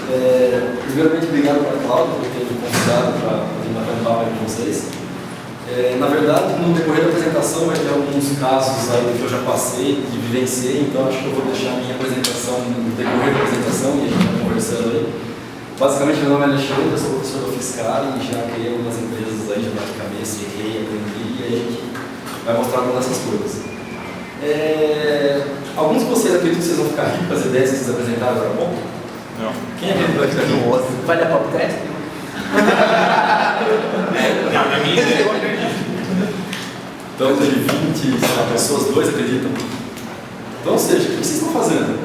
Primeiramente, obrigado para a Cláudia por ter me convidado para vir bater um papo com vocês. Na verdade, no decorrer da apresentação vai ter alguns casos aí que eu já passei e vivenciei, então acho que eu vou deixar a minha apresentação no decorrer da apresentação e a gente vai conversando aí. Basicamente, meu nome é Alexandre, eu sou professor da Fiscal e já criei algumas empresas aí, já bati cabeça, errei, aprendi e a gente vai mostrar algumas dessas coisas. Alguns de vocês acreditam que vocês vão ficar ricos com as ideias que vocês apresentaram agora há pouco? Não. Quem acredita que está aqui? Vai dar papo crédito? Não, na minha ideia eu acredito. Então, de 20 sei lá, pessoas, 2 acreditam. Então, ou seja, o que vocês estão fazendo?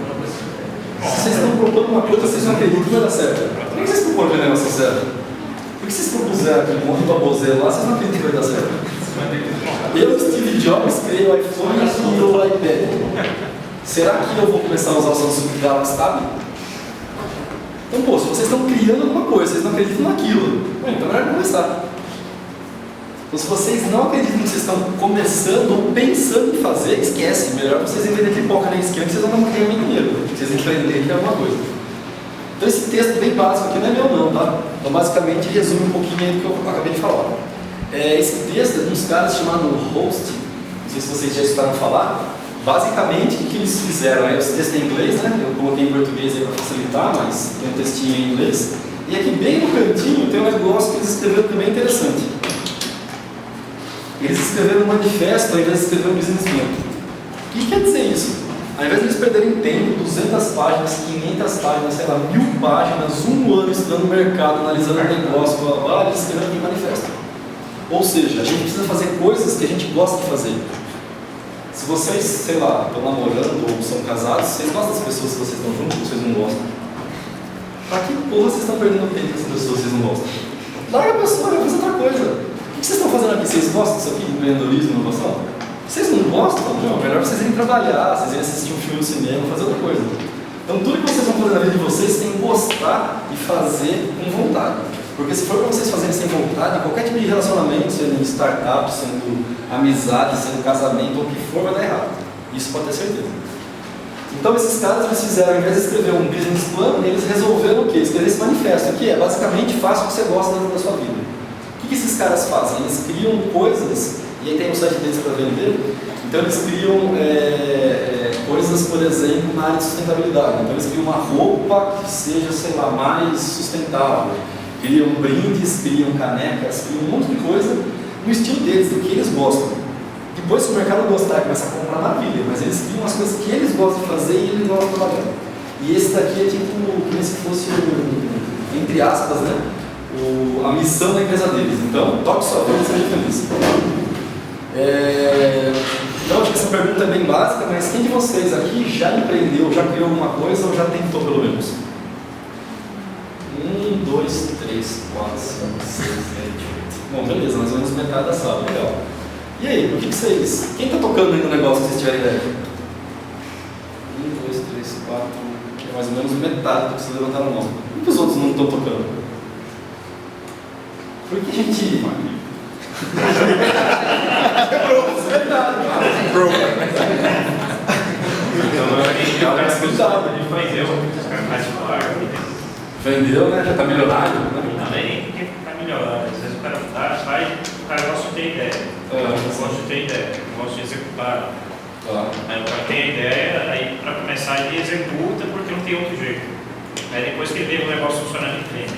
Se vocês estão propondo uma coisa, vocês não acreditam que vai dar certo. Por que vocês proporam que o negócio certo? Por que vocês propuseram aquele monte de baboseiro lá, vocês não acreditam que vai dar certo? Eu, Steve Jobs, criei o iPhone e o iPad. Será que eu vou começar a usar o Samsung Galaxy Tab? Então, pô, se vocês estão criando alguma coisa, vocês não acreditam naquilo, então é melhor começar. Então, se vocês não acreditam que vocês estão começando ou pensando em fazer, esquece. Melhor vocês entenderem pipoca na esquina que vocês não vão ganhar dinheiro. Vocês empreenderem que é alguma coisa. Então, esse texto bem básico aqui não é meu não, tá? Então, basicamente, resume um pouquinho aí do que eu acabei de falar. Esse texto é de uns caras chamados Host, não sei se vocês já escutaram falar. Basicamente, o que eles fizeram? Esse texto é em inglês, né? Eu coloquei em português aí para facilitar, mas tem um textinho em inglês. E aqui bem no cantinho tem um negócio que eles escreveram também interessante. Eles escreveram um manifesto ao invés de escrever um business plan. O que quer dizer isso? Ao invés de eles perderem tempo, 200 páginas, 500 páginas, sei lá, 1000 páginas, um ano estudando o mercado, analisando o negócio, blá, blá, blá, eles escreveram aqui um manifesto. Ou seja, a gente precisa fazer coisas que a gente gosta de fazer. Se vocês, sei lá, estão namorando ou são casados, vocês gostam das pessoas que vocês estão juntos ou vocês não gostam? Pra que porra vocês estão perdendo tempo com essas pessoas que vocês não gostam? Larga a pessoa, vai fazer outra coisa. O que vocês estão fazendo aqui? Vocês gostam disso aqui, empreendedorismo, inovação? Vocês não gostam? Não, melhor vocês irem trabalhar, vocês irem assistir um filme no cinema, fazer outra coisa. Então tudo que vocês vão fazer na vida de vocês tem que gostar e fazer com vontade. Porque se for para vocês fazerem sem vontade, qualquer tipo de relacionamento, sendo startup, sendo amizade, sendo casamento, ou o que for, vai dar errado. Isso pode ter certeza. Então esses caras, eles fizeram, ao invés de escrever um business plan, eles resolveram o quê? Escrever esse manifesto, que é basicamente faça o que você gosta da sua vida. O que esses caras fazem? Eles criam coisas, e aí tem o site deles para vender, então eles criam coisas, por exemplo, na área de sustentabilidade. Então eles criam uma roupa que seja, sei lá, mais sustentável. Criam brindes, criam canecas, criam um monte de coisa no estilo deles, do que eles gostam. Depois, se o mercado gostar e começar a comprar, maravilha, mas eles criam as coisas que eles gostam de fazer e eles gostam de trabalhar. E esse daqui é tipo, como se fosse, entre aspas, né, a missão da empresa deles. Então, toque sua vida e seja feliz. Então, acho que essa pergunta é bem básica, mas quem de vocês aqui já empreendeu, já criou alguma coisa ou já tentou pelo menos? 1, 2, 3, 4, 5, 6, 7, 8. Bom, beleza, mais ou menos metade da sala, legal. E aí, o que vocês... Quem está tocando aí no negócio que vocês tiverem ideia? 1, 2, 3, 4... É mais ou menos metade do que vocês levantaram a mão. Por que os outros não estão tocando? Porque a gente... Vendeu, né? Já está milionário. Também tem que ficar milionário. Às vezes o cara vai, o cara gosta de ter ideia. Gosta de ter ideia, gosta de executar. Aí o cara tem a ideia, aí para começar ele executa porque não tem outro jeito. Aí depois que ele vê o negócio funcionando, ele entende.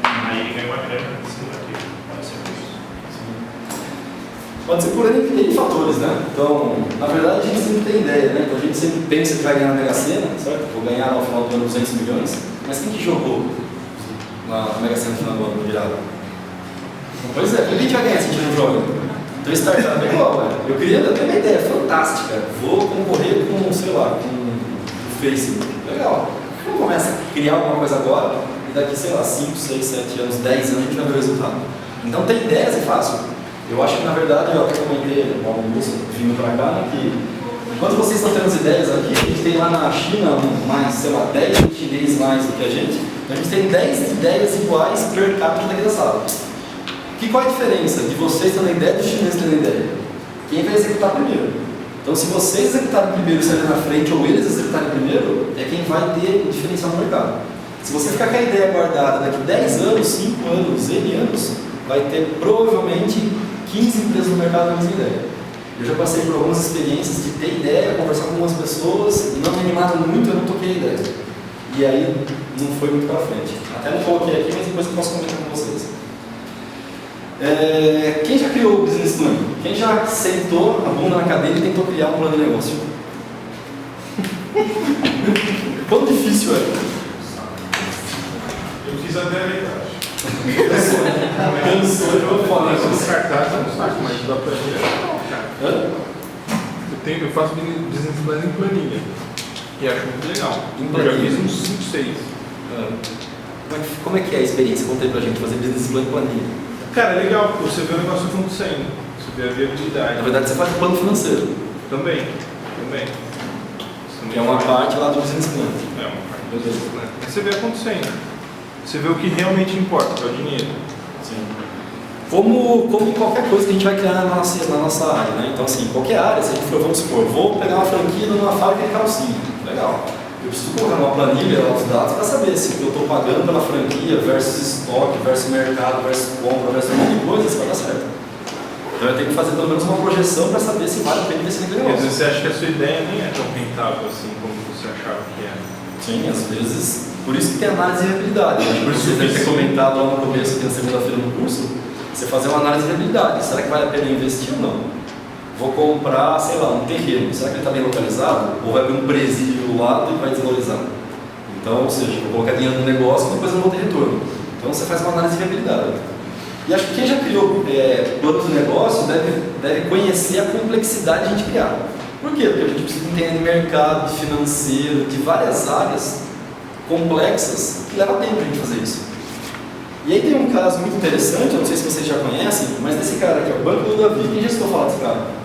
Aí ele ganha uma grana em cima daquilo. Pode ser isso. Pode ser por N fatores, né? Então, na verdade, a gente sempre tem ideia, né? Então, a gente sempre pensa que vai ganhar na Mega Sena, certo? Vou ganhar no final do ano 200 milhões. Mas quem que jogou na Mega Sena no final do ano virado? Pois é, por que a gente vai ganhar se a gente não joga? Então, startup é igual, né? Eu tenho uma ideia fantástica. Vou concorrer com, sei lá, com o Facebook. Legal. Por que não começa a criar alguma coisa agora e daqui, sei lá, 5, 6, 7 anos, 10 anos a gente vai ver o resultado? Então, ter ideias é fácil. Eu acho que, na verdade, eu até comentei no almoço, vindo para cá, né, que enquanto vocês estão tendo as ideias aqui, a gente tem lá na China mais, sei lá, 10 chinês mais do que a gente. Então, a gente tem 10 ideias iguais per capita daqui da sala. Qual é a diferença de vocês terem ideia e dos chineses terem ideia? Quem vai executar primeiro? Então, se vocês executarem primeiro e saírem na frente, ou eles executarem primeiro, é quem vai ter o diferencial no mercado. Se você ficar com a ideia guardada daqui 10 anos, 5 anos, N anos, vai ter provavelmente 15 empresas no mercado com a mesma ideia. Eu já passei por algumas experiências de ter ideia, conversar com algumas pessoas e não me animaram muito, eu não toquei a ideia. E aí não foi muito para frente. Até não coloquei aqui, mas depois eu posso comentar com vocês. Quem já criou o business plan? Quem já sentou a bunda na cadeira e tentou criar um plano de negócio? Quão difícil é? Eu fiz até a metade. Cansou, eu vou falar. Os cartazes não saco, mas dá pra gente. Eu faço business plan em planilha. E acho muito legal. Eu já fiz uns 5, 6. Como é que é a experiência? Conta aí pra gente, fazer business plan em planilha. Cara, é legal, porque você vê o negócio acontecendo. Você vê a viabilidade. Na verdade, você faz um plano financeiro. Também. Que é uma parte lá do business plan. É uma parte do business plan. Mas você vê acontecendo. Você vê o que realmente importa, que é o dinheiro. Sim. Como qualquer coisa que a gente vai criar na nossa área, né? Então, assim, qualquer área, se a gente for, vamos supor, vou pegar uma franquia numa fábrica de calcinha. Legal. Eu preciso colocar numa planilha os dados para saber se o que eu estou pagando pela franquia versus estoque, versus mercado, versus compra, versus um monte de coisa, se vai dar certo. Então eu tenho que fazer pelo menos uma projeção para saber se vale a pena investir naquele negócio. Às vezes você acha que a sua ideia nem é tão rentável assim como você achava que era. Sim, às vezes. Por isso que tem análise de viabilidade. Por isso você deve ter comentado lá no começo, aqui na segunda-feira no curso, você fazer uma análise de viabilidade. Será que vale a pena investir ou não? Vou comprar, sei lá, um terreno. Será que ele está bem localizado? Ou vai abrir um presídio do lado e vai desvalorizar? Então, ou seja, vou colocar dinheiro no negócio e depois eu não vou ter retorno. Então você faz uma análise de viabilidade. E acho que quem já criou planos de negócio deve conhecer a complexidade de a gente criar. Por quê? Porque a gente precisa entender de mercado, de financeiro, de várias áreas complexas que leva tempo a gente fazer isso. E aí tem um caso muito interessante, eu não sei se vocês já conhecem, mas desse cara aqui, o Banco do Davi. Quem já escutou falar desse cara?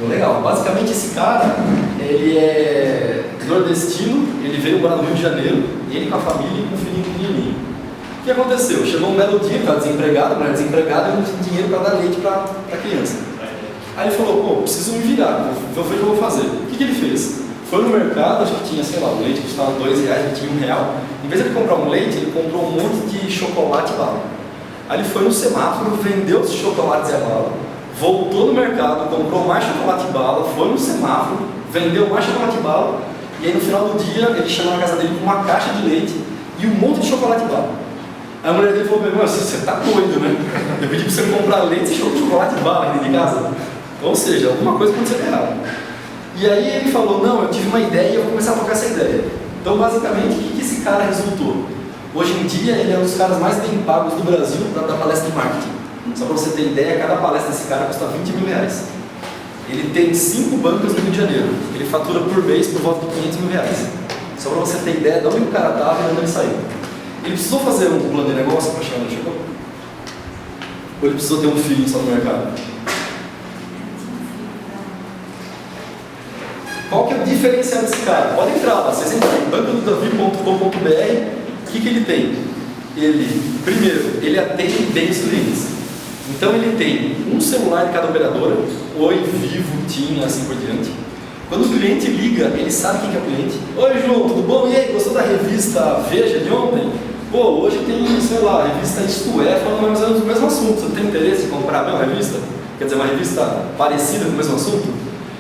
Legal. Basicamente esse cara, ele é nordestino, ele veio morar no Rio de Janeiro, ele com a família e com um filhinho pequenininho. O que aconteceu? Chegou um belo dia, estava desempregado, mulher desempregada, e não tinha dinheiro para dar leite para a criança. Aí ele falou, pô, preciso me virar, vou ver o que eu vou fazer. O que ele fez? Foi no mercado, acho que tinha, sei lá, o leite custava R$2, ele tinha R$1. Em vez de ele comprar um leite, ele comprou um monte de chocolate e bala. Aí ele foi no semáforo, vendeu os chocolates e a bala, voltou no mercado, comprou mais chocolate e bala, foi no semáforo, vendeu mais chocolate e bala, e aí no final do dia ele chegou na casa dele com uma caixa de leite e um monte de chocolate e bala. Aí a mulher dele falou, meu, você tá doido, né? Eu pedi pra você comprar leite e chocolate e bala aqui de casa. Ou seja, alguma coisa aconteceu errado. E aí ele falou, não, eu tive uma ideia e eu vou começar a tocar essa ideia. Então basicamente, o que esse cara resultou? Hoje em dia ele é um dos caras mais bem pagos do Brasil para dar palestra de marketing. Só para você ter ideia, cada palestra desse cara custa R$20 mil. Ele tem 5 bancas no Rio de Janeiro. Ele fatura por mês por volta de R$500 mil. Só para você ter ideia de onde o cara estava e de onde ele saiu. Ele precisou fazer um plano de negócio para chegar onde chegou? Ou ele precisou ter um feeling só no mercado? Qual que é o diferencial desse cara? Pode entrar lá, vocês entram em bancododavi.com.br. O que ele tem? Primeiro, ele atende bem os clientes. Então ele tem um celular de cada operadora, Oi, Vivo, TIM, assim por diante. Quando o cliente liga, ele sabe quem que é o cliente. Oi, João, tudo bom? E aí, gostou da revista Veja de ontem? Pô, hoje tem, sei lá, a revista Isto É, falando mais ou menos do mesmo assunto. Você tem interesse em comprar a mesma revista? Quer dizer, uma revista parecida com o mesmo assunto?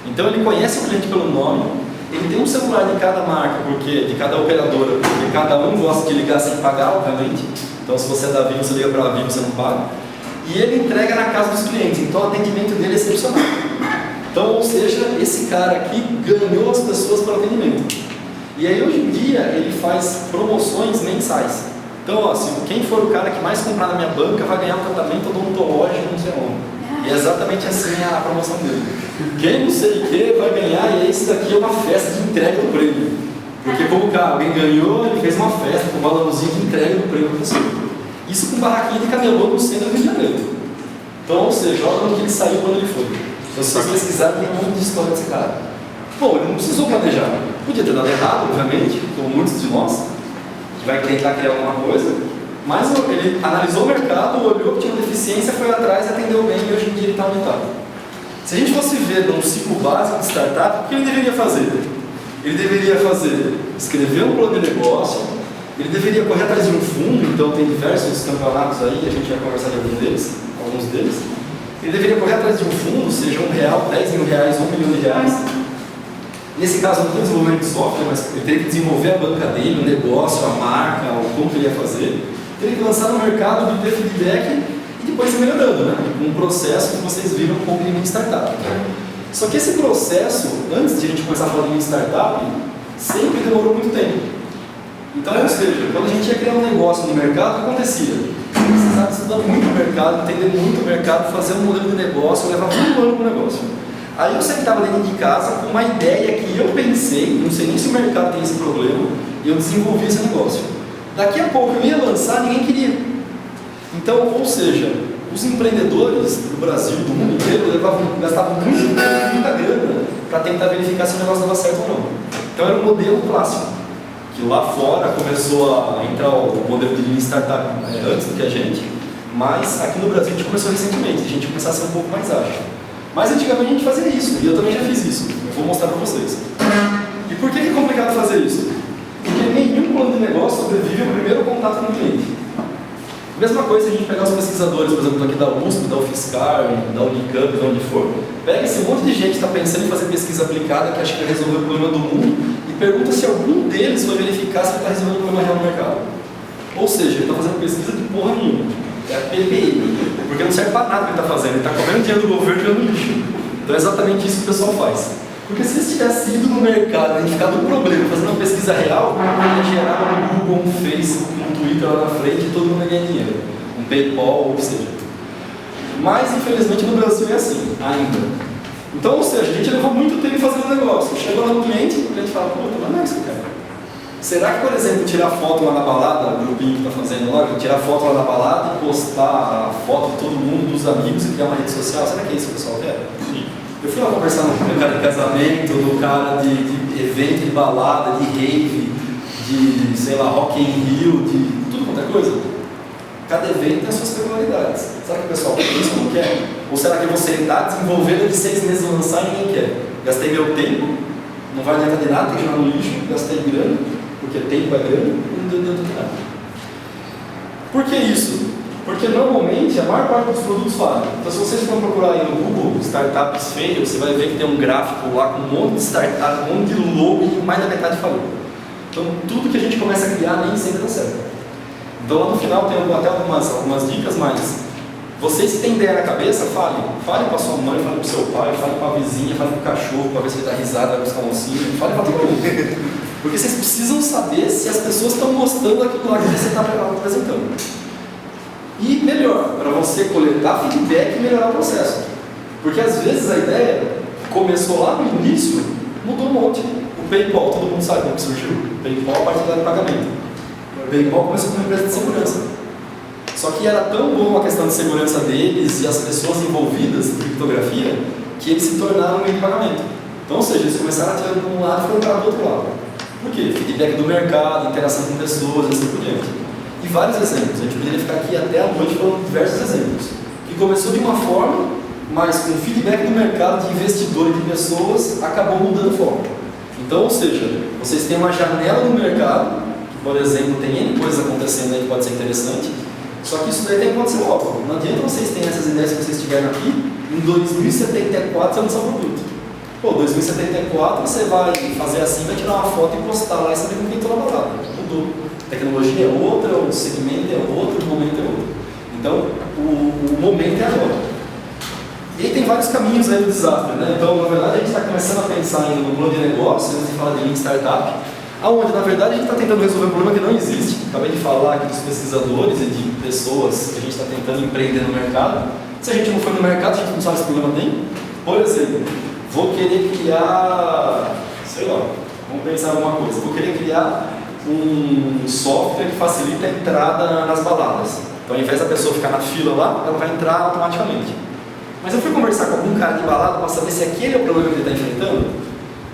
Então ele conhece o cliente pelo nome, ele tem um celular de cada marca, de cada operadora, porque cada um gosta de ligar sem pagar, obviamente. Então se você é da Vivo, você liga para a Vivo, você não paga. E ele entrega na casa dos clientes, então o atendimento dele é excepcional. Então, ou seja, esse cara aqui ganhou as pessoas para o atendimento. E aí hoje em dia ele faz promoções mensais. Então, ó, quem for o cara que mais comprar na minha banca vai ganhar um tratamento odontológico, não sei onde. E é exatamente assim a promoção dele. Quem não sei o que vai ganhar, e esse daqui é uma festa de entrega do prêmio. Porque como alguém ganhou, ele fez uma festa com um balãozinho de entrega do prêmio para a pessoa. Isso com barraquinha de camelô no centro do Rio de Janeiro. Então, ou seja, olha onde ele saiu, quando ele foi. Então, se vocês pesquisarem, tem um monte de história desse cara. Bom, ele não precisou planejar. Podia ter dado errado, obviamente, como muitos de nós, que vai tentar criar alguma coisa. Mas ele analisou o mercado, olhou que tinha uma deficiência, foi atrás, atendeu bem e hoje em dia ele está aumentado. Se a gente fosse ver num ciclo básico de startup, o que ele deveria fazer? Ele deveria escrever um plano de negócio, ele deveria correr atrás de um fundo, então tem diversos campeonatos aí, a gente vai conversar de alguns deles. Ele deveria correr atrás de um fundo, seja R$1, R$10 mil, R$1 milhão. Nesse caso, não tem desenvolvimento de software, mas ele teria que desenvolver a banca dele, o negócio, a marca, como que ele ia fazer. Teria que lançar no mercado, obter feedback e depois ir melhorando, né? Um processo que vocês viram um pouco de Lean Startup. Só que esse processo, antes de a gente começar a falar de Lean Startup, sempre demorou muito tempo. Então, ou seja, quando a gente ia criar um negócio no mercado, o que acontecia? Você precisava estudar muito o mercado, entender muito o mercado, fazer um modelo de negócio, levar muito ano para o negócio. Aí eu sentava dentro de casa com uma ideia que eu pensei, não sei nem se o mercado tem esse problema, e eu desenvolvi esse negócio. Daqui a pouco eu ia lançar, ninguém queria. Então, ou seja, os empreendedores do Brasil, do mundo inteiro, gastavam muita grana para tentar verificar se o negócio dava certo ou não. Então era um modelo clássico, que lá fora começou a entrar o modelo de Lean Startup antes do que a gente, mas aqui no Brasil a gente começou recentemente, a gente começou a ser um pouco mais ágil. Mas antigamente a gente fazia isso, e eu também já fiz isso, eu vou mostrar para vocês. E por que é complicado fazer isso? Porque nenhum plano de negócio sobrevive ao primeiro contato com o cliente. Mesma coisa se a gente pegar os pesquisadores, por exemplo, aqui da USP, da UFSCar, da Unicamp, de onde for, pega esse monte de gente que está pensando em fazer pesquisa aplicada, que acha que vai resolver o problema do mundo, e pergunta se algum deles foi verificar se ele está resolvendo o problema real no mercado. Ou seja, ele está fazendo pesquisa de porra nenhuma. É a PPI, porque não serve para nada o que ele está fazendo, ele está comendo dinheiro do governo e tirando lixo. Então é exatamente isso que o pessoal faz. Porque se eles tivessem ido no mercado, identificado um problema, fazendo uma pesquisa real, ia gerar um Google, um Facebook, um Twitter lá na frente e todo mundo ia ganhar dinheiro. Um PayPal, ou o que seja. Mas, infelizmente, no Brasil é assim, ainda. Então, ou seja, a gente levou muito tempo fazendo o negócio. Chegou lá no cliente, o cliente fala, pô, não é isso que eu quero. Será que, por exemplo, tirar foto lá na balada, o grupinho que está fazendo lá, tirar foto lá na balada e postar a foto de todo mundo, dos amigos e criar uma rede social, será que é isso que o pessoal quer? Sim. Eu fui lá conversar com o cara de casamento, do cara de evento de balada, de rave, de, sei lá, Rock in Rio, de tudo quanto é coisa. Cada evento tem as suas peculiaridades. Será que o pessoal quer isso ou não quer? Ou será que você está desenvolvendo de 6 meses a lançar e ninguém quer? Gastei meu tempo, não vai adiantar de nada, tem que jogar no lixo, gastei grana, porque tempo é grana, não deu de nada. Por que isso? Porque normalmente a maior parte dos produtos falham. Então se vocês forem procurar aí no Google Startups Fail, você vai ver que tem um gráfico lá com um monte de startup, um monte de logo e mais da metade falhou. Então tudo que a gente começa a criar nem sempre dá certo. Então lá no final tem até algumas dicas, mas vocês que têm ideia na cabeça, falem para sua mãe, falem para o seu pai, falem para a vizinha, falem para o cachorro, para ver se ele está risado, vai buscar um oncinho, falem para todo mundo. Porque vocês precisam saber se as pessoas estão gostando daquilo lá que você está apresentando. E melhor, para você coletar feedback e melhorar o processo. Porque às vezes a ideia começou lá no início, mudou um monte. O PayPal, todo mundo sabe como surgiu. O PayPal é a parte de pagamento. O PayPal começou como uma empresa de segurança. Só que era tão boa a questão de segurança deles e as pessoas envolvidas em criptografia que eles se tornaram um meio de pagamento. Então, ou seja, eles começaram atirando de um lado e foram para o outro lado. Por quê? Feedback do mercado, interação com pessoas, assim por diante. E vários exemplos, a gente poderia ficar aqui até a noite falando diversos exemplos. Que começou de uma forma, mas com feedback do mercado, de investidor e de pessoas, acabou mudando forma. Então, ou seja, vocês têm uma janela no mercado, que, por exemplo, tem N coisas acontecendo aí que pode ser interessante, só que isso daí tem que acontecer logo. Não adianta vocês terem essas ideias que vocês tiveram aqui, em 2074 você lançar o produto. Pô, 2074 você vai fazer assim, vai tirar uma foto e postar lá e saber com quem está na balada. Mudou. A tecnologia é outra, o segmento é outro, o momento é outro. Então, o momento é agora. E aí tem vários caminhos aí do desastre, né? Então, na verdade, a gente está começando a pensar ainda no plano de negócio, antes de falar de Lean Startup, aonde, na verdade, a gente está tentando resolver um problema que não existe. Acabei de falar aqui dos pesquisadores e de pessoas que a gente está tentando empreender no mercado. Se a gente não for no mercado, a gente não sabe se o problema tem. Por exemplo, vou querer criar, sei lá, vamos pensar em alguma coisa, vou querer criar um software que facilita a entrada nas baladas. Então, ao invés da pessoa ficar na fila lá, ela vai entrar automaticamente. Mas eu fui conversar com algum cara de balada para saber se aquele é o problema que ele está enfrentando,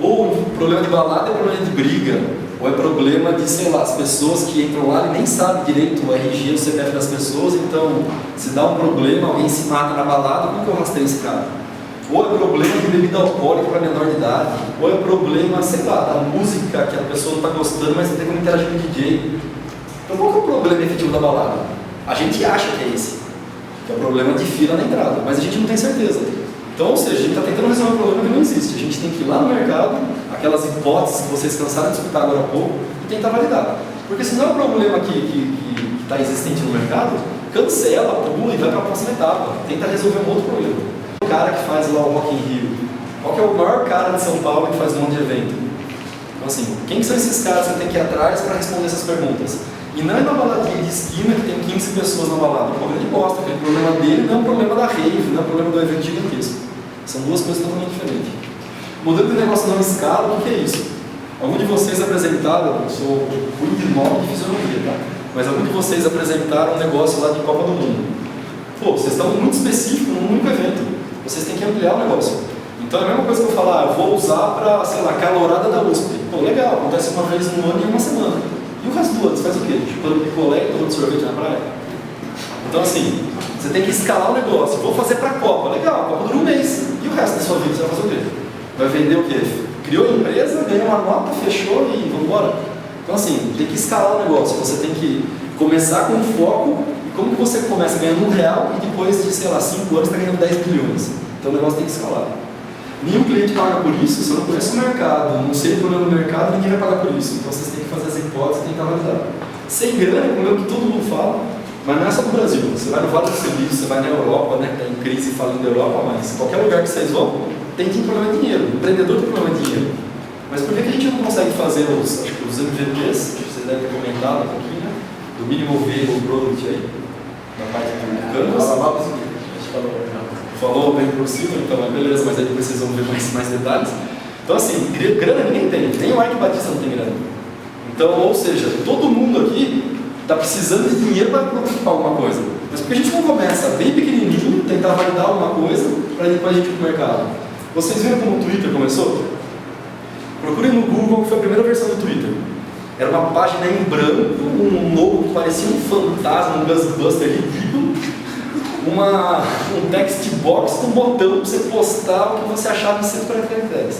ou o problema de balada é problema de briga, ou é problema de, sei lá, as pessoas que entram lá e nem sabem direito o RG, o CPF das pessoas, então, se dá um problema, alguém se mata na balada, como que eu rastreio esse cara? ou é problema de bebida alcoólica para menor de idade, ou é problema, sei lá, da música que a pessoa não está gostando, mas não tem como interagir com o DJ. Então qual que é o problema efetivo da balada? A gente acha que é esse, que é o problema de fila na entrada, mas a gente não tem certeza. Então, ou seja, a gente está tentando resolver um problema que não existe. A gente tem que ir lá no mercado, aquelas hipóteses que vocês cansaram de escutar agora há pouco, e tentar validar. Porque se não é um problema que está existente no mercado, cancela, pula e vai para a próxima etapa. Tenta resolver um outro problema. O cara que faz lá o Rock in Rio, qual que é o maior cara de São Paulo que faz um monte de evento? Então assim, quem são esses caras que você tem que ir atrás para responder essas perguntas? E não é uma baladinha de esquina que tem 15 pessoas na balada. O problema de bosta, aquele problema dele não é um problema da rave, não é um problema do evento gigantesco. São duas coisas totalmente diferentes. Modelo de negócio não escala, o que é isso? Algum de vocês apresentaram, eu sou ruim de nome de fisionomia, tá? Mas algum de vocês apresentaram um negócio lá de Copa do Mundo. Pô, vocês estão muito específicos num único evento. Vocês têm que ampliar o negócio. Então é a mesma coisa que eu falar, eu vou usar para, sei lá, calorada da USP. Pô, legal, acontece uma vez no ano e uma semana. E o resto do ano, você faz o quê? Chupando picolé e tomando sorvete na praia? Então assim, você tem que escalar o negócio. Vou fazer para a Copa. Legal, a Copa dura um mês. E o resto da sua vida você vai fazer o quê? Vai vender o quê? Criou a empresa, ganhou uma nota, fechou e vamos embora. Então assim, tem que escalar o negócio. Você tem que começar com foco. E como que você começa ganhando R$1 e depois de, sei lá, 5 anos está ganhando 10 milhões? Então o negócio tem que escalar. Nenhum cliente paga por isso, se eu não conheço o mercado, não sei o problema do mercado, ninguém vai pagar por isso. Então vocês têm que fazer as hipóteses e tentar validar. Sem grana é o problema que todo mundo fala, mas não é só no Brasil. Você vai no Vale do Silício, você vai na Europa, né, que está em crise falando da Europa, mas qualquer lugar que vocês vão, tem problema de dinheiro. O empreendedor tem problema de dinheiro. Mas por que a gente não consegue fazer os MVPs, que vocês devem ter comentado um pouquinho, né, do Minimal Viable Product aí, na parte do Canvas? Falou bem por cima, então é beleza, mas aí depois vocês vão ver mais detalhes. Então assim, grana ninguém tem, nem o Ike Batista não tem grana. Então, ou seja, todo mundo aqui está precisando de dinheiro para participar alguma coisa. Mas por que a gente não começa bem pequenininho, tentar validar alguma coisa, para depois a gente ir para o mercado? Vocês viram como o Twitter começou? Procurem no Google qual foi a primeira versão do Twitter. Era uma página em branco, um logo que parecia um fantasma, um Ghostbuster ridículo, um text box com um botão para você postar o que você achava em 140 caracteres.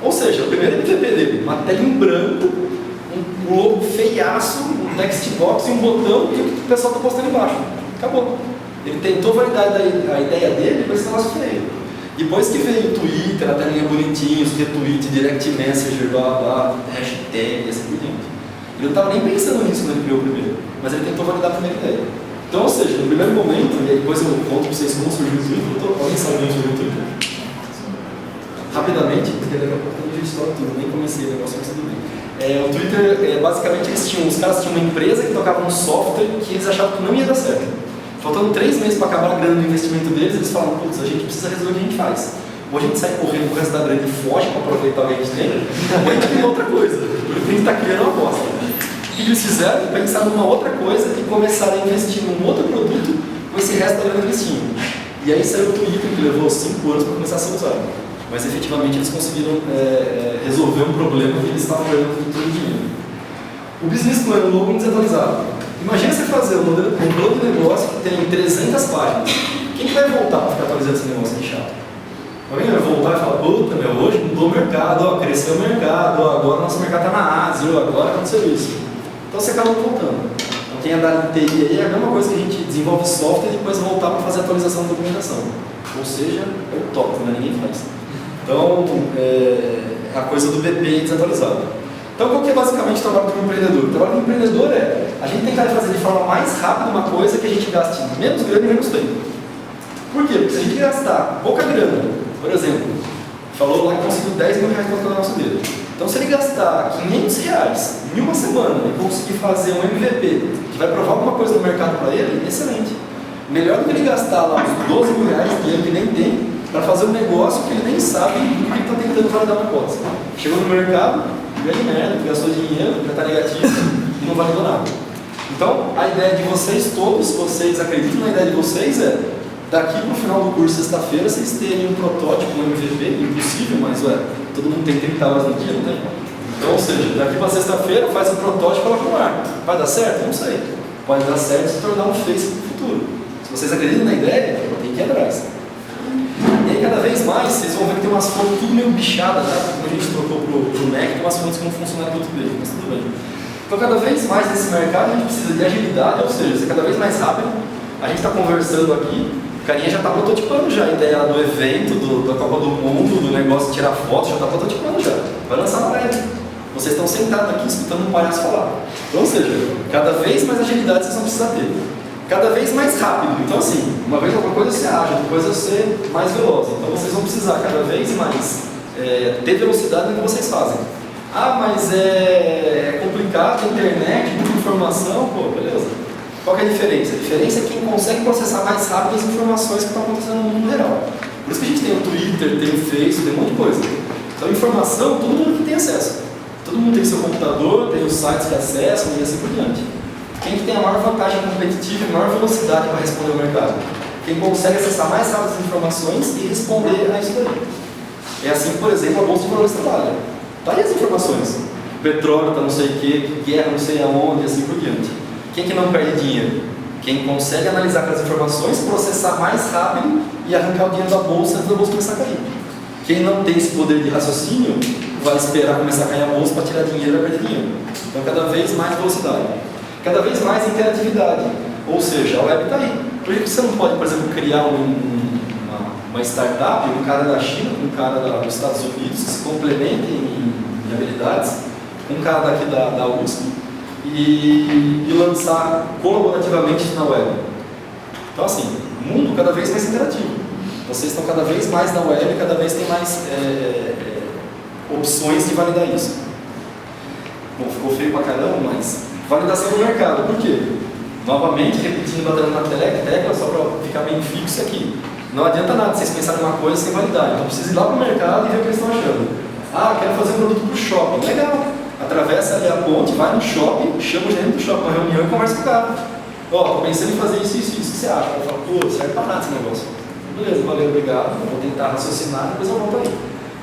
Ou seja, o primeiro MVP dele, uma tela em branco, um logo feiaço, um text box e um botão e o que o pessoal está postando embaixo. Acabou. Ele tentou validar a ideia dele com esse negócio feio. Depois que veio o Twitter, a telinha bonitinha, os retweets, direct message, blá blá, hashtag e assim por diante. Ele não estava nem pensando nisso quando ele criou o primeiro, mas ele tentou validar a primeira ideia. Então, ou seja, no primeiro momento, e aí depois eu conto para vocês como surgiu o Twitter, alguém sabe onde surgiu o Twitter? Rapidamente, porque daqui a pouco eu já estou tudo, nem comecei o negócio, mas tudo bem. O Twitter, basicamente, os caras tinham uma empresa que tocava um software que eles achavam que não ia dar certo. Faltando 3 meses para acabar a grana do investimento deles, eles falaram, putz, a gente precisa resolver o que a gente faz. Ou a gente sai correndo pro resto da grana e foge para aproveitar o que a gente tem, ou a gente cria outra coisa, porque a gente está criando uma bosta. O que eles fizeram? Pensaram numa outra coisa e começaram a investir num outro produto com esse resto da grana que eles tinham. E aí saiu o Twitter, que levou 5 anos para começar a ser usado. Mas efetivamente eles conseguiram resolver um problema que eles estavam ganhando todo o dinheiro. O business plan, o logo desatualizado. Imagina você fazer um plano de negócio que tem 300 páginas. Quem que vai voltar para ficar atualizando esse negócio aqui chato? Alguém vai voltar e falar, puta, hoje mudou o mercado, ó, cresceu o mercado, ó, agora nosso mercado está na Ásia, ó, agora aconteceu isso. Então você acaba voltando. Então quem é da TI aí é a mesma coisa que a gente desenvolve software e depois voltar para fazer a atualização da documentação. Ou seja, é o top, né? Ninguém faz. Então, a coisa do BP desatualizado. Então, qual que é basicamente o trabalho do empreendedor? O trabalho do empreendedor é a gente tentar fazer de forma mais rápida uma coisa que a gente gaste menos grana e menos tempo. Por quê? Porque se a gente gastar pouca grana, por exemplo, falou lá que conseguiu 10 mil reais para o nosso dedo. Então, se ele gastar 500 reais em uma semana e conseguir fazer um MVP que vai provar alguma coisa no mercado para ele, excelente. Melhor do que ele gastar lá uns 12 mil reais, dinheiro que nem tem, para fazer um negócio que ele nem sabe do que ele está tentando validar uma hipótese. Chegou no mercado, grande merda, gastou dinheiro, já está negativo e não validou nada. Então, a ideia de vocês todos, vocês acreditam na ideia de vocês, daqui para o final do curso, sexta-feira, vocês terem um protótipo, um MVP, impossível, mas todo mundo tem 30 horas no dia, não tem? Então, ou seja, daqui para sexta-feira, faz um protótipo e coloca no ar. Vai dar certo? Não sei. Pode dar certo e se tornar um Face no futuro. Se vocês acreditam na ideia, tem que ir atrás. E aí cada vez mais vocês vão ver que tem umas fontes tudo meio bichadas, tá? Como a gente trocou pro Mac, tem umas fontes que não funcionam no outro dele, mas tudo bem. Então cada vez mais nesse mercado a gente precisa de agilidade, ou seja, ser cada vez mais rápido. A gente está conversando aqui, o carinha já está prototipando já a ideia do evento, da Copa do Mundo, do negócio de tirar foto, já está prototipando já. Vai lançar na web. Vocês estão sentados aqui escutando um palhaço falar. Então, ou seja, cada vez mais agilidade vocês vão precisar ter. Cada vez mais rápido. Então assim, uma vez alguma coisa ser ágil, depois ser mais veloz. Então vocês vão precisar cada vez mais ter velocidade no que vocês fazem. Ah, mas é complicado, a internet, muita informação, pô, beleza. Qual que é a diferença? A diferença é quem consegue processar mais rápido as informações que estão acontecendo no mundo real. Por isso que a gente tem o Twitter, tem o Facebook, tem um monte de coisa. Então informação, todo mundo tem acesso. Todo mundo tem seu computador, tem os sites que acessam e assim por diante. Quem que tem a maior vantagem competitiva e a maior velocidade para responder ao mercado? Quem consegue acessar mais rápido as informações e responder a isso daí. É assim, por exemplo, a Bolsa de Valores trabalha. Está aí as informações. Petróleo está não sei o quê, guerra não sei aonde e assim por diante. Quem que não perde dinheiro? Quem consegue analisar aquelas informações, processar mais rápido e arrancar o dinheiro da Bolsa antes da Bolsa começar a cair. Quem não tem esse poder de raciocínio, vai esperar começar a cair a Bolsa para tirar dinheiro e vai perder dinheiro. Então, cada vez mais velocidade. Cada vez mais interatividade, ou seja, a web está aí. Por que você não pode, por exemplo, criar uma startup, um cara da China, um cara dos Estados Unidos, que se complementem em habilidades, um cara daqui da USP, e lançar colaborativamente na web? Então assim, o mundo cada vez mais interativo. Vocês estão cada vez mais na web, cada vez tem mais opções de validar isso. Bom, ficou feio pra caramba, mas validação do mercado. Por quê? Novamente, repetindo, batendo na tecla, só para ficar bem fixo aqui. Não adianta nada vocês pensarem uma coisa sem validar. Então precisa ir lá para o mercado e ver o que eles estão achando. Ah, quero fazer um produto para o shopping. Legal. Atravessa ali a ponte, vai no shopping, chama o gerente do shopping para uma reunião e conversa com o cara. Ó, tô pensando em fazer isso, isso, isso. O que você acha? Eu falo, pô, serve para nada esse negócio. Beleza, valeu, obrigado. Vou tentar raciocinar, depois eu volto aí.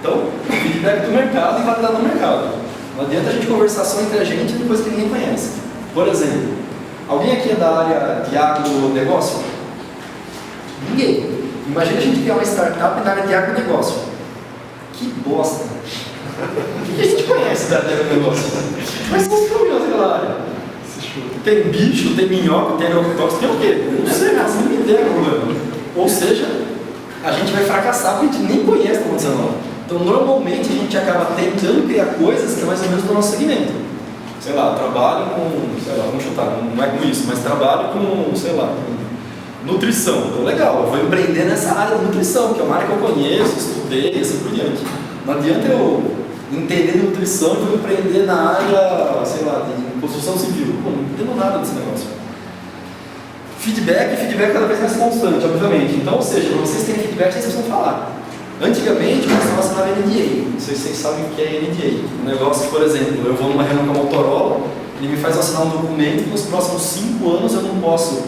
Então, feedback do mercado e validar no mercado. Não adianta a gente conversar só entre a gente e depois que ninguém conhece. Por exemplo, alguém aqui é da área de agronegócio? Ninguém. Imagina a gente criar uma startup na área de agronegócio. Que bosta! O que a gente conhece da área de agronegócio? Mas qual é o problema daquela área? Tem bicho, tem minhoca, tem agrotóxico, tem o quê? Não sei, mas não me ideia o problema. Ou seja, a gente vai fracassar porque a gente nem conhece o que está acontecendo lá. Então, normalmente, a gente acaba tentando criar coisas que é mais ou menos do nosso segmento. Sei lá, trabalho com, sei lá, vamos chutar, não é com isso, mas trabalho com, sei lá, com nutrição. Então, legal, eu vou empreender nessa área de nutrição, que é uma área que eu conheço, estudei e assim por diante. Não adianta eu entender de nutrição e vou empreender na área, sei lá, de construção civil. Pô, não entendo nada desse negócio. Feedback cada vez mais constante, obviamente. Então, ou seja, para vocês terem feedback, vocês precisam falar. Antigamente, o pessoal assinava NDA. Não sei se vocês sabem o que é NDA. Um negócio, por exemplo, eu vou numa reunião com a Motorola, ele me faz assinar um documento que nos próximos 5 anos eu não posso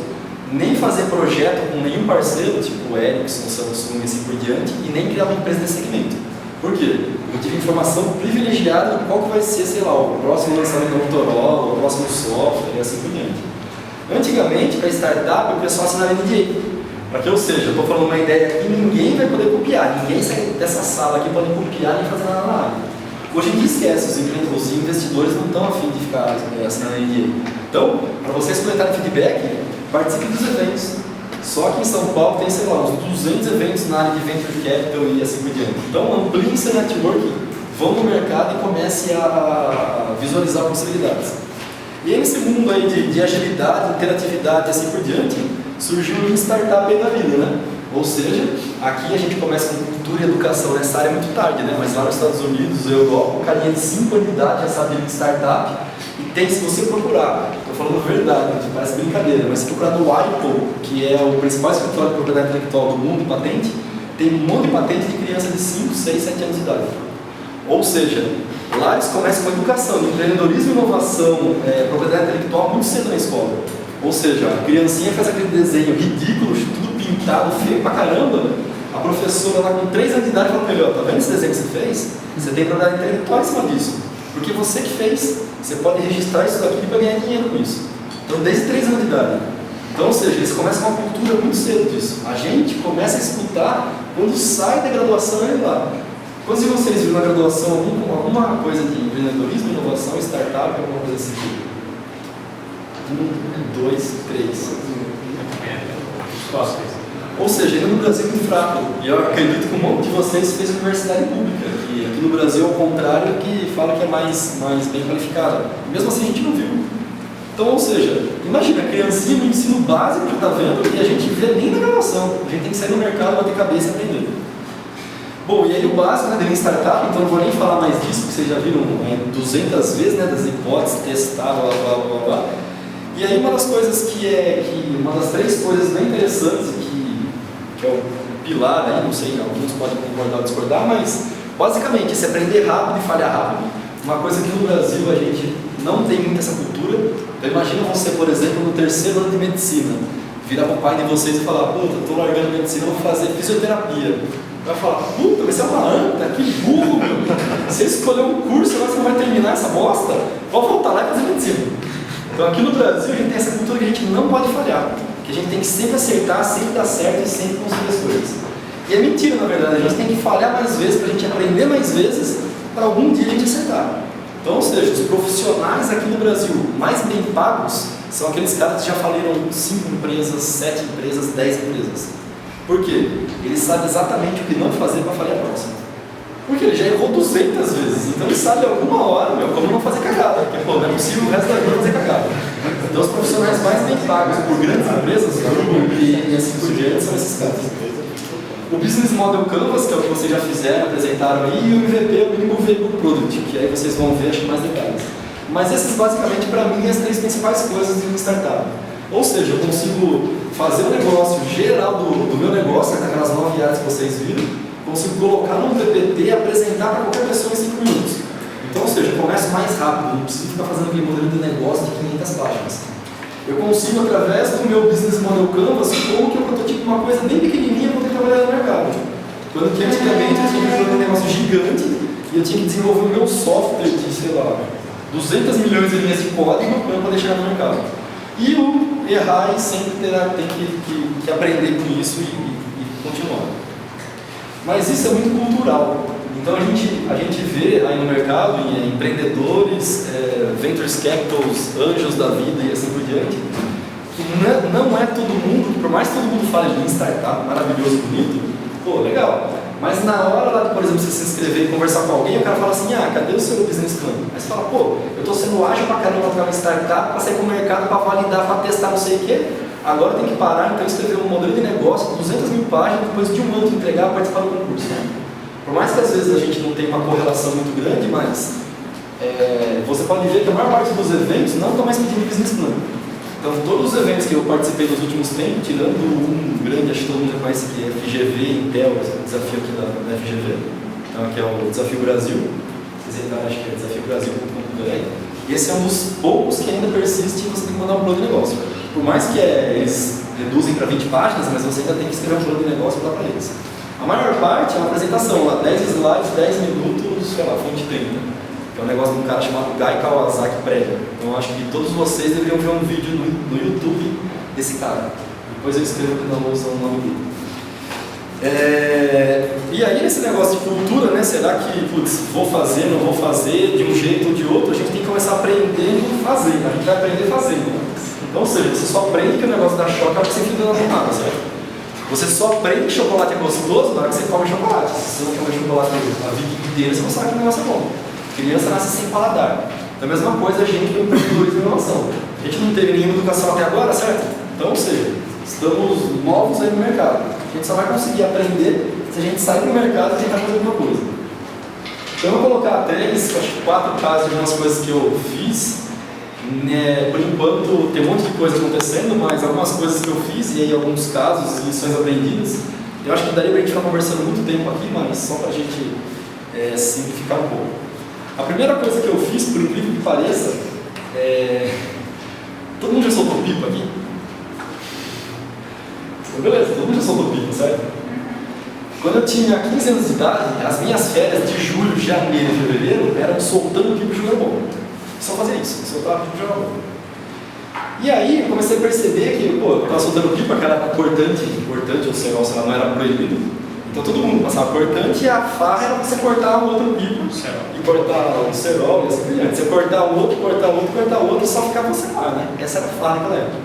nem fazer projeto com nenhum parceiro, tipo Ericsson, Samsung e assim por diante, e nem criar uma empresa desse segmento. Por quê? Eu tive informação privilegiada de qual que vai ser, sei lá, o próximo lançamento da Motorola, o próximo software e assim por diante. Antigamente, para startup, o pessoal assinava NDA. Porque, ou seja, eu estou falando uma ideia que ninguém vai poder copiar, ninguém sai dessa sala aqui pode copiar nem fazer nada na área. Hoje em dia esquece, os investidores não estão afim de ficar assinando NDA. Então, para vocês coletarem feedback, participem dos eventos. Só aqui em São Paulo tem, sei lá, uns 200 eventos na área de Venture Capital e assim por diante. Então, ampliem seu network, vão no mercado e comece a visualizar possibilidades. E aí, nesse mundo aí de agilidade, interatividade e assim por diante, surgiu uma startup aí da vida, né? Ou seja, aqui a gente começa com cultura e educação nessa área muito tarde, né? Mas lá nos Estados Unidos, Europa, um carinha de 5 anos de idade já sabe de startup e tem, se você procurar, estou falando verdade, parece brincadeira, mas se procurar no WIPO, que é o principal escritório de propriedade intelectual do mundo, patente, tem um monte de patente de criança de 5, 6, 7 anos de idade. Ou seja, lá eles começam com educação, empreendedorismo, inovação, propriedade intelectual muito cedo na escola. Ou seja, a criancinha faz aquele desenho ridículo, tudo pintado, feio pra caramba. A professora lá com 3 anos de idade fala pra ele, ó, tá vendo esse desenho que você fez? Você tem propriedade intelectual em cima disso. Porque você que fez, você pode registrar isso daqui para ganhar dinheiro com isso. Então, desde 3 anos de idade. Então, ou seja, eles começam uma cultura muito cedo disso. A gente começa a escutar quando sai da graduação e lá. Quantos de vocês viram na graduação alguma coisa de empreendedorismo, inovação, startup, alguma coisa assim? 1, 2, 3. Ou seja, ainda no Brasil é muito fraco. E eu acredito que um monte de vocês fez universidade pública. E aqui no Brasil, ao contrário, que fala que é mais bem qualificada. Mesmo assim, a gente não viu. Então, ou seja, imagina, a criancinha no ensino básico já está vendo e a gente vê nem na graduação. A gente tem que sair no mercado, bater cabeça e aprender. Bom, e aí o básico, né, de startup, então não vou nem falar mais disso, porque vocês já viram 200 vezes, né, das hipóteses, testar, blá, blá, blá, blá. E aí uma das coisas uma das 3 coisas bem interessantes, que é o pilar aí, não sei, alguns podem concordar ou discordar, mas basicamente esse aprender rápido e falhar rápido. Uma coisa que no Brasil a gente não tem muito essa cultura. Então imagina você, por exemplo, no 3º ano de medicina, virar para o pai de vocês e falar, puta, estou largando medicina, vou fazer fisioterapia. Vai falar, puta, mas você é uma anta, que burro, meu. Você escolheu um curso, agora você não vai terminar essa bosta, pode voltar lá e fazer medicina. Então aqui no Brasil a gente tem essa cultura que a gente não pode falhar, que a gente tem que sempre acertar, sempre dar certo e sempre conseguir as coisas. E é mentira, na verdade, a gente tem que falhar mais vezes para a gente aprender mais vezes, para algum dia a gente acertar. Então, ou seja, os profissionais aqui no Brasil mais bem pagos são aqueles caras que já faliram 5 empresas, 7 empresas, 10 empresas. Por quê? Ele sabe exatamente o que não fazer para falir a próxima. Porque ele já errou 200 vezes, então ele sabe alguma hora, como não fazer cagada, porque pô, não é possível o resto da vida fazer cagada. Então os profissionais mais bem pagos por grandes empresas, Google e assim por diante, são esses caras. O Business Model Canvas, que é o que vocês já fizeram, apresentaram aí, e o MVP, o Minimum Viable Product, que aí vocês vão ver, acho que mais detalhes. Mas essas basicamente para mim as 3 principais coisas de uma startup. Ou seja, eu consigo fazer o negócio geral do meu negócio, aquelas 9 áreas que vocês viram, consigo colocar num PPT e apresentar para qualquer pessoa em 5 minutos. Então, ou seja, eu começo mais rápido, não preciso ficar fazendo aquele modelo de negócio de 500 páginas. Eu consigo, através do meu Business Model Canvas, como que eu prototipo uma coisa bem pequenininha para poder trabalhar no mercado. Quando que antigamente eu tinha que fazer um negócio gigante e eu tinha que desenvolver o meu software de, sei lá, 200 milhões de linhas de código para eu poder chegar no mercado. E o errar e sempre tem que aprender com isso e continuar. Mas isso é muito cultural. Então a gente vê aí no mercado, em empreendedores, ventures capitals, anjos da vida e assim por diante, que não é todo mundo, por mais que todo mundo fale de startup maravilhoso, bonito, pô, legal. Mas na hora lá, por exemplo, você se inscrever e conversar com alguém, o cara fala assim, cadê o seu business plan? Aí você fala, pô, eu estou sendo ágil pra caramba para uma startup, para sair com o mercado, para validar, para testar não sei o quê. Agora tem que parar, então escrever um modelo de negócio com 200 mil páginas, depois de um ano de entregar, participar do concurso. Por mais que às vezes a gente não tenha uma correlação muito grande, mas você pode ver que a maior parte dos eventos não estão mais pedindo business plan. Então todos os eventos que eu participei nos últimos tempos, tirando um grande, acho que todo mundo já conhece, que é FGV, Intel, esse desafio aqui da FGV, então, que é o Desafio Brasil, vocês entraram, acho que é desafiobраsil.com.br, e esse é um dos poucos que ainda persiste e você tem que mandar um plano de negócio. Por mais que eles reduzem para 20 páginas, mas você ainda tem que escrever um plano de negócio para dar para eles. A maior parte é uma apresentação, lá 10 slides, 10 minutos, sei lá, fonte 30. Que é um negócio de um cara chamado Guy Kawasaki prévio. Então eu acho que todos vocês deveriam ver um vídeo no YouTube desse cara. Depois eu escrevo que não usa o nome dele. E aí nesse negócio de cultura, né? Será que, vou fazer, não vou fazer, de um jeito ou de outro, a gente tem que começar aprendendo a fazer. A gente vai aprender fazendo. Então, ou seja, você só aprende que o negócio dá choque porque você enfia na tomada, certo? Você só aprende que chocolate é gostoso na hora que você come chocolate. Se você não come chocolate a vida inteira, você não sabe que o negócio é bom. Criança nasce sem paladar. Então a mesma coisa a gente com empreendedorismo e inovação. A gente não teve nenhuma educação até agora, certo? Então, ou seja, estamos novos aí no mercado. A gente só vai conseguir aprender se a gente sair do mercado e tentar fazer alguma coisa. Então eu vou colocar 4 casos de umas coisas que eu fiz. Por enquanto tem um monte de coisa acontecendo, mas algumas coisas que eu fiz e aí alguns casos, lições aprendidas. Eu acho que daria para a gente ficar conversando muito tempo aqui, mas só para a gente simplificar um pouco. A primeira coisa que eu fiz, por incrível que pareça, todo mundo já soltou pipa aqui? Beleza, todo mundo já soltou pipa, certo? Quando eu tinha 15 anos de idade, as minhas férias de julho, janeiro e fevereiro eram soltando pipa e jogando bola. Só fazer isso, soltar pipa e jogar bola. E aí eu comecei comecei a perceber que, pô, eu estava soltando pipa, que era cortante ou sei lá, não era proibido. Então todo mundo passava cortante e a farra era você cortar o outro pipa e cortar o cerol e assim por diante. Você cortar o outro e só ficava você lá, né? Essa era a farra naquela época.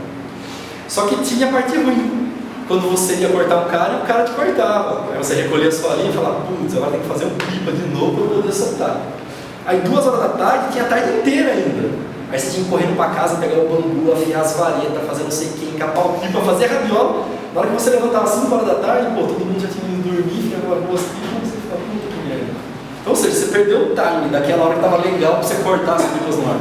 Só que tinha a parte ruim. Quando você ia cortar um cara e o cara te cortava. Aí você recolhia a sua linha e falava, putz, agora tem que fazer um pipa de novo para poder soltar. Aí 2 horas da tarde tinha a tarde inteira ainda. Aí você tinha que ir correndo para casa, pegar o bambu, afiar as varetas, fazer não sei o que, encapar o pipa, fazer rabiola. Na hora que você levantava às 5 horas da tarde, pô, todo mundo já tinha ido dormir, ficava duas pipas, você ficava, puta que merda. Então, ou seja, você perdeu o time daquela hora que estava legal para você cortar as pipas no ar.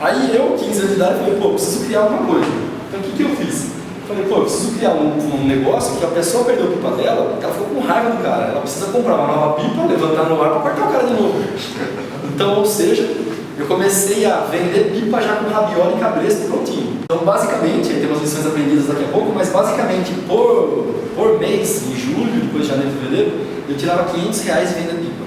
Aí eu, 15 anos de idade, falei, pô, preciso criar alguma coisa. Então o que eu fiz? Falei, pô, eu preciso criar um negócio que a pessoa perdeu a pipa dela, ela ficou com raiva do cara. Ela precisa comprar uma nova pipa, levantar no ar para cortar o cara de novo. Então, ou seja, eu comecei a vender pipa já com rabiola e cabresto prontinho. Então, basicamente, aí tem umas lições aprendidas daqui a pouco, mas basicamente, por mês, em julho, depois de janeiro e fevereiro, eu tirava R$500 de venda de pipa.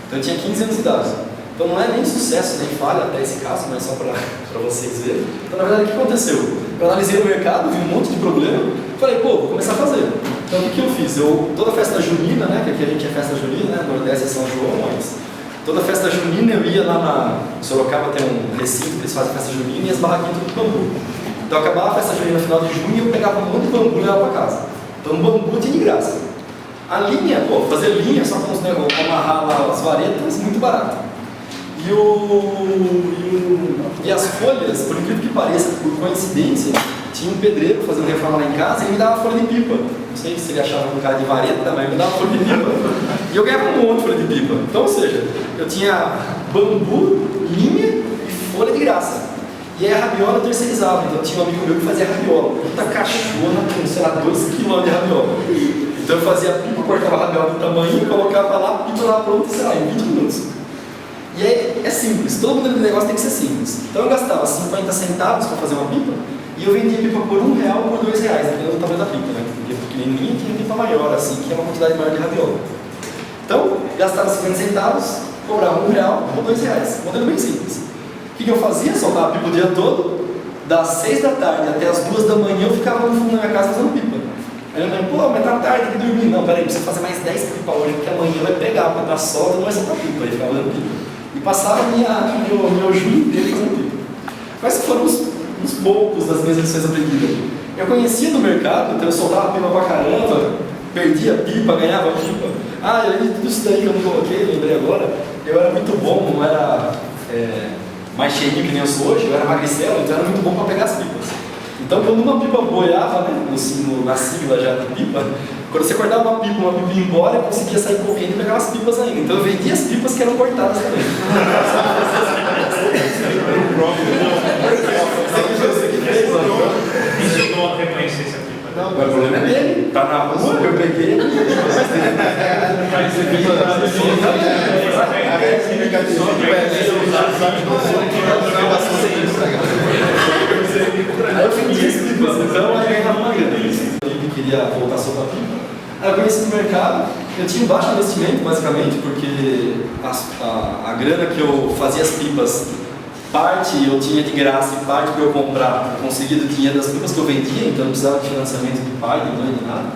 Então, eu tinha 15 anos de idade. Então, não é nem sucesso, nem falha até esse caso, mas só para vocês verem. Então, na verdade, o que aconteceu? Eu analisei o mercado, vi um monte de problema, falei, pô, vou começar a fazer. Então, o que eu fiz? Toda festa junina, né, que aqui a gente é festa junina, né, Nordeste é São João, mas toda festa junina eu ia lá na Sorocaba, tem um recinto que eles fazem festa junina e as barraquinhas tudo de bambu. Então, acabava a festa junina no final de junho e eu pegava um monte de bambu e levava para casa. Então, o bambu tinha de graça. A linha, pô, fazer linha só com os negócios, amarrar lá as varetas, muito barato. E as folhas, por incrível que pareça, por coincidência, tinha um pedreiro fazendo reforma lá em casa e ele me dava folha de pipa. Não sei se ele achava um cara de vareta, mas ele me dava folha de pipa. E eu ganhava um monte de folha de pipa. Então, ou seja, eu tinha bambu, linha e folha de graça. E aí a rabiola eu terceirizava. Então tinha um amigo meu que fazia rabiola. Puta cachorra com, sei lá, 2 kg de rabiola. Então eu fazia pipa, cortava a rabiola do tamanho, colocava lá, a pipa lá pronta, sei lá, em 20 minutos. E aí é simples, todo mundo no negócio tem que ser simples. Então eu gastava 50 centavos para fazer uma pipa e eu vendia pipa por R$1 por R$2, dependendo do tamanho da pipa, né? Porque pequenininha tinha pipa maior, assim, que é uma quantidade maior de rabiola. Então, gastava 50 centavos, cobrava R$1 ou R$2, modelo bem simples. O que eu fazia? Soltava a pipa o dia todo, das 6 da tarde até as 2 da manhã eu ficava no fundo da minha casa fazendo pipa. Aí eu falei, pô, mas tá tarde, tem que dormir. Não, peraí, precisa fazer mais 10 pipa hoje, porque amanhã vai pegar, porque tá solta, não vai soltar pipa. Aí ficava fazendo pipa. E passava meu junho inteiro fazendo pipa. Quais foram uns poucos das minhas lições aprendidas? Eu conhecia do mercado, então eu soltava pipa pra caramba, perdia pipa, ganhava pipa. Ah, além de tudo isso daí que eu não coloquei, lembrei agora, eu era muito bom, não era mais cheinho que nem eu sou hoje, eu era magricelo, então era muito bom para pegar as pipas. Então quando uma pipa boiava, né, na sigla já da pipa, quando você cortava uma pipa ia embora, eu conseguia sair correndo e pegar as pipas ainda. Então eu vendia as pipas que eram cortadas também. Ensinou a reconhecer essa pipa. Não, o problema é dele. Tá na rua, eu peguei. Aí eu vendia as pipas, então eu ganhava uma grana. Eu queria voltar a soltar pipa. Aí eu conheci no mercado, eu tinha um baixo investimento basicamente, porque a grana que eu fazia as pipas, parte eu tinha de graça e parte para eu comprar, eu conseguia do dinheiro das pipas que eu vendia, então não precisava de financiamento de pai, de mãe, de nada.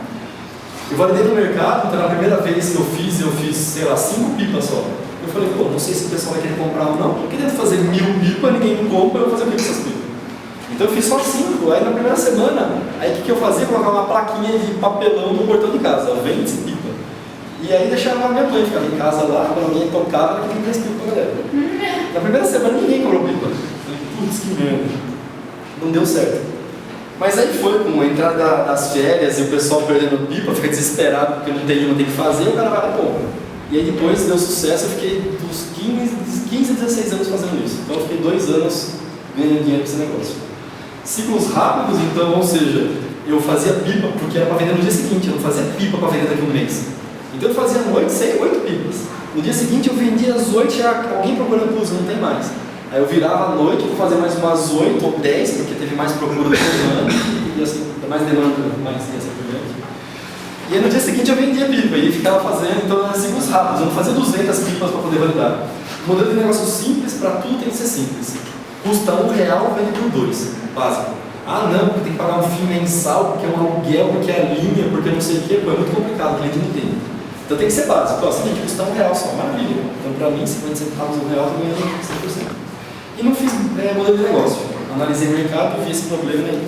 Eu validei no mercado, então na primeira vez que eu fiz, sei lá, 5 pipas só. Eu falei, pô, não sei se o pessoal vai querer comprar ou não, porque dentro de fazer 1000 pipas, ninguém me compra, eu vou fazer o que com essas pipas? Então eu fiz só 5, aí na primeira semana, aí o que eu fazia? Eu colocava uma plaquinha de papelão no portão de casa, vende-se pipa. E aí deixava a minha mãe, ficava em casa lá, quando alguém tocava, ela tinha 3 pipas pra galera. Na primeira semana ninguém comprou pipa. Eu falei, putz, que merda. Não deu certo. Mas aí foi com a entrada das férias e o pessoal perdendo pipa, fica desesperado porque não tem o que fazer, o cara vai lá e compra. E aí depois deu sucesso, eu fiquei dos 15 a 16 anos fazendo isso. Então eu fiquei 2 anos ganhando dinheiro com esse negócio. Ciclos rápidos, então, ou seja, eu fazia pipa porque era para vender no dia seguinte, eu não fazia pipa para vender daqui a um mês. Então eu fazia à noite, 8 pipas. No dia seguinte eu vendia às 8, já alguém procurando plus, não tem mais. Aí eu virava à noite, vou fazer mais umas 8 ou 10, porque teve mais procura do que ano, e assim, mais demanda, mais e assim por diante. E aí no dia seguinte eu vendia pipa e ficava fazendo, então eram ciclos rápidos, eu não fazia 200 pipas para poder validar. O modelo de negócio simples, para tudo tem que ser simples. Custa R$1, vende por 2, básico. Ah, não, porque tem que pagar um FII mensal, porque é um aluguel, porque é a linha, porque não sei o quê. Pô, é muito complicado, o cliente não entende. Então tem que ser básico. Ó, seguinte, custa R$1 só, maravilha. Então para mim, 50 centavos R$1, eu ganho 100%. E não fiz modelo de negócio. Analisei o mercado, vi esse problema aí.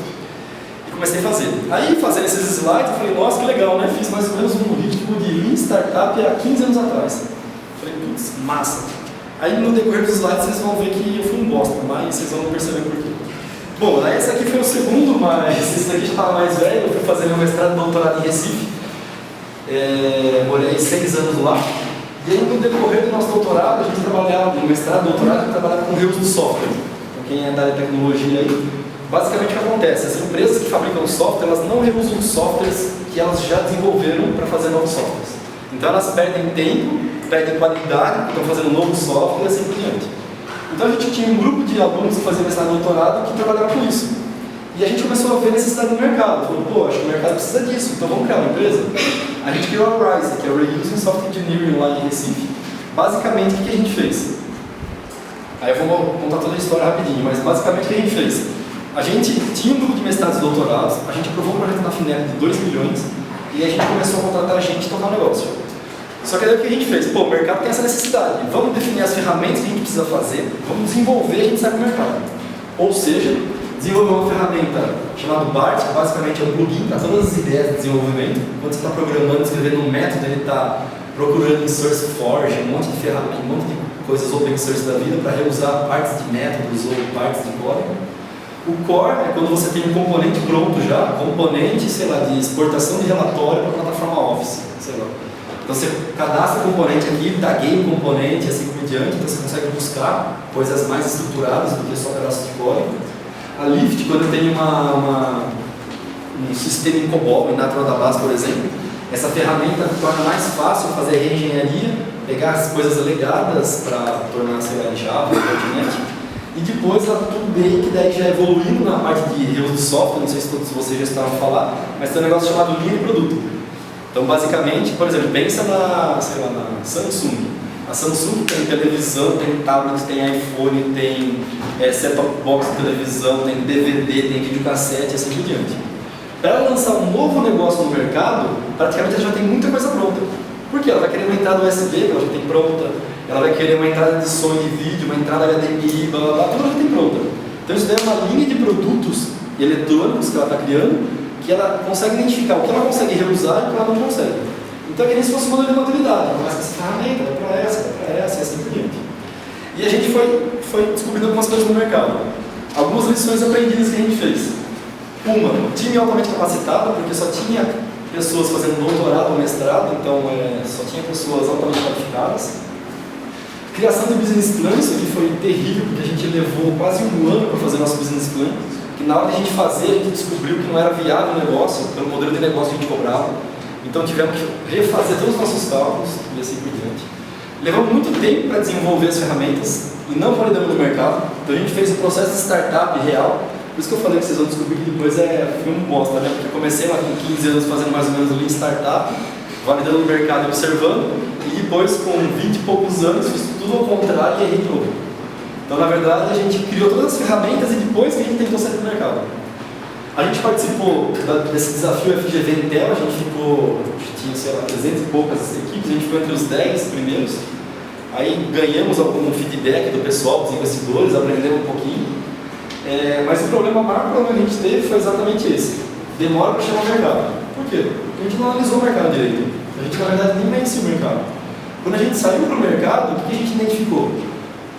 E comecei a fazer. Aí, fazendo esses slides, eu falei, nossa, que legal, né? Fiz mais ou menos um ritmo de Lean Startup há 15 anos atrás. Falei, putz, massa. Aí no decorrer dos slides vocês vão ver que eu fui um bosta, mas vocês vão perceber por quê. Bom, aí esse aqui foi o segundo, mas esse daqui já estava mais velho. Eu fui fazer meu mestrado e doutorado em Recife. Morei 6 anos lá. E aí no decorrer do nosso doutorado, a gente trabalhava, no mestrado e doutorado, a gente trabalhava com reuso de software. Então quem é da área de tecnologia aí, basicamente o que acontece? As empresas que fabricam software, elas não reusam softwares que elas já desenvolveram para fazer novos softwares. Então elas perdem tempo, perdem qualidade, estão fazendo novo software e assim por diante. Então a gente tinha um grupo de alunos que faziam mestrado e doutorado que trabalhava com isso. E a gente começou a ver necessidade no mercado. Falou, pô, acho que o mercado precisa disso, então vamos criar uma empresa? A gente criou a RISE, que é o Reusing Software Engineering lá em Recife. Basicamente, o que a gente fez? Aí eu vou contar toda a história rapidinho, mas basicamente o que a gente fez? A gente tinha um grupo de mestrados e doutorados, a gente aprovou um projeto na FINEP de 2 milhões e a gente começou a contratar gente e tocar o negócio. Só que daí o que a gente fez? Pô, o mercado tem essa necessidade, vamos definir as ferramentas que a gente precisa fazer, vamos desenvolver e a gente sai para o mercado. Ou seja, desenvolver uma ferramenta chamada BART, que basicamente é um plugin para todas as ideias de desenvolvimento. Quando você está programando, escrevendo um método, ele está procurando em SourceForge, um monte de ferramentas, um monte de coisas open source da vida para reusar partes de métodos ou partes de código. O core é quando você tem um componente pronto já, componente, sei lá, de exportação de relatório para a plataforma Office, sei lá. Então você cadastra o componente aqui, tagueia o componente e assim por diante, então você consegue buscar coisas mais estruturadas do que só cadastro de código. A Lift, quando eu tenho um sistema em COBOL, em Natural Database, por exemplo, essa ferramenta torna mais fácil fazer reengenharia, pegar as coisas legadas para tornar, sei lá, em Java, .NET. E depois ela tudo bem, que daí já evoluindo na parte de reuso de software, não sei se todos vocês já estavam a falar, mas tem um negócio chamado linha de produto. Então, basicamente, por exemplo, pensa na Samsung. A Samsung tem televisão, tem tablet, tem iPhone, tem set-top box de televisão, tem DVD, tem videocassete e assim por diante. Para ela lançar um novo negócio no mercado, praticamente ela já tem muita coisa pronta. Por quê? Ela vai querer uma entrada USB, que ela já tem pronta. Ela vai querer uma entrada de som e de vídeo, uma entrada HDMI, blá blá blá, tudo ela já tem pronta. Então isso daí é uma linha de produtos eletrônicos que ela está criando, que ela consegue identificar o que ela consegue reusar e o que ela não consegue. Então é que nem se fosse um modelo de maturidade. Ela começa essa ferramenta, vai para essa, e assim por diante. E a gente foi descobrindo algumas coisas no mercado. Algumas lições aprendidas que a gente fez. Uma, time altamente capacitado, porque só tinha pessoas fazendo doutorado ou mestrado, então só tinha pessoas altamente qualificadas. Criação do business plan, isso aqui foi terrível, porque a gente levou quase um ano para fazer nosso business plan, que na hora de a gente fazer, a gente descobriu que não era viável o negócio, pelo modelo de negócio que a gente cobrava. Então tivemos que refazer todos os nossos cálculos e assim por diante. Levamos muito tempo para desenvolver as ferramentas e não validamos no mercado. Então a gente fez o processo de startup real. Por isso que eu falei que vocês vão descobrir que depois foi um bosta, né? Porque eu comecei lá com 15 anos fazendo mais ou menos o Lean Startup, validando no mercado e observando, e depois com 20 e poucos anos fiz tudo ao contrário e errei tudo. Então na verdade a gente criou todas as ferramentas e depois que a gente tentou sair do mercado. A gente participou desse desafio FGV Intel, a gente tinha, sei lá, 300 e poucas equipes, a gente ficou entre os 10 primeiros. Aí ganhamos algum feedback do pessoal, dos investidores, aprendemos um pouquinho. Mas o maior problema que a gente teve foi exatamente esse. Demora para chegar ao mercado. Por quê? Porque a gente não analisou o mercado direito. A gente, na verdade, nem conhecia o mercado. Quando a gente saiu para o mercado, o que a gente identificou?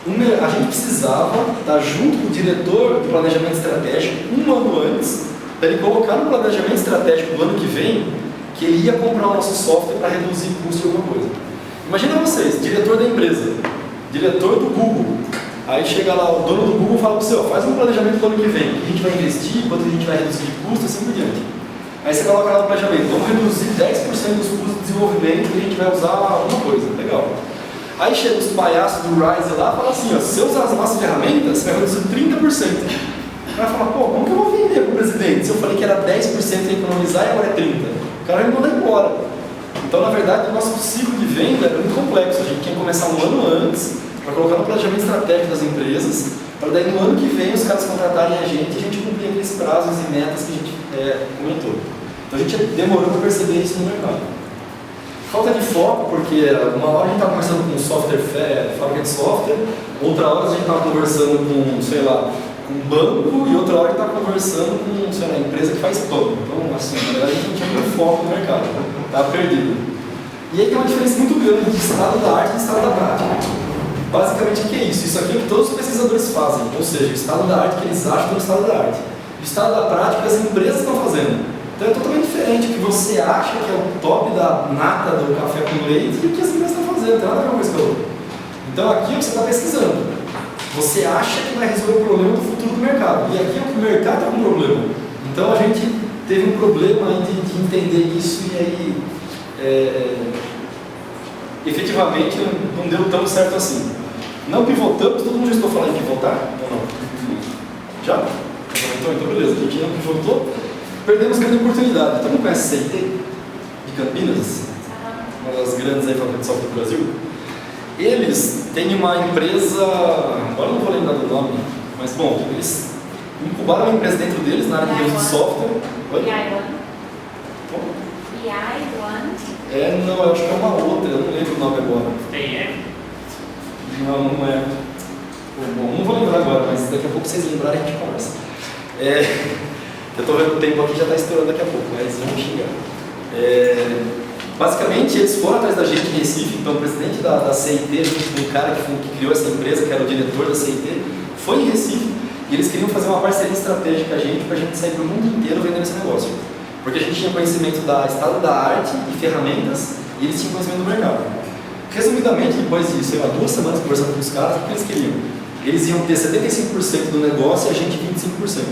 A gente precisava estar junto com o diretor de planejamento estratégico um ano antes, para ele colocar no planejamento estratégico do ano que vem que ele ia comprar o nosso software para reduzir o custo de alguma coisa. Imagina vocês, diretor da empresa, diretor do Google, aí chega lá o dono do Google e fala para você, faz um planejamento do ano que vem, a gente vai investir, quanto a gente vai reduzir de custo, assim por diante. Aí você coloca lá no planejamento, vamos reduzir 10% dos custos de desenvolvimento e a gente vai usar alguma coisa, legal. Aí chega os palhaços do Rise lá e fala assim, se eu usar as nossas ferramentas, você vai reduzir 30%. O cara fala, como que eu vou vender para o presidente? Se eu falei que era 10% a economizar e agora é 30%. O cara me manda embora. Então, na verdade, o nosso ciclo de venda era muito complexo. A gente tinha que começar um ano antes para colocar no planejamento estratégico das empresas, para daí no ano que vem os caras contratarem a gente e a gente cumprir aqueles prazos e metas que a gente comentou. Então a gente demorou para perceber isso no mercado. Falta de foco, porque uma hora a gente está conversando com um software, fábrica de software, outra hora a gente estava conversando com, sei lá, com um banco, e outra hora a gente está conversando com, sei lá, empresa que faz pão. Então, assim, na verdade a gente não tinha muito foco no mercado, estava perdido. E aí tem uma diferença muito grande de estado da arte e estado da prática. Basicamente, o que é isso? Isso aqui é o que todos os pesquisadores fazem, ou seja, o estado da arte que eles acham do estado da arte. O estado da prática que as empresas estão fazendo. Então é totalmente diferente o que você acha que é o top da nata do café com leite e o que as empresas estão fazendo, não tem nada a ver com isso. Então aqui você está pesquisando. Você acha que vai resolver o problema do futuro do mercado. E aqui é o que o mercado está com problema. Então a gente teve um problema de entender isso e aí efetivamente não deu tão certo assim. Não pivotamos, todo mundo já estou falando em pivotar? Ou não? Já? Então beleza, a gente não pivotou. Perdemos grande oportunidade. Todo mundo conhece CIT de Campinas? Uma das grandes fabricantes de software do Brasil. Eles têm uma empresa, agora não vou lembrar do nome, mas bom, eles incubaram uma empresa dentro deles na área de rede de software. Não, eu acho que é uma outra, eu não lembro o nome agora. TM? Não é. Bom, não vou lembrar agora, mas daqui a pouco vocês lembrarem a gente conversa. Eu estou vendo o tempo aqui, já está estourando daqui a pouco, mas vamos chegar. Basicamente, eles foram atrás da gente em Recife, então o presidente da CIT, um cara que criou essa empresa, que era o diretor da CIT, foi em Recife e eles queriam fazer uma parceria estratégica com a gente para a gente sair para o mundo inteiro vendendo esse negócio. Porque a gente tinha conhecimento da estado da arte e ferramentas e eles tinham conhecimento do mercado. Resumidamente, depois de, sei lá, 2 semanas conversando com os caras, o que eles queriam? Eles iam ter 75% do negócio e a gente 25%.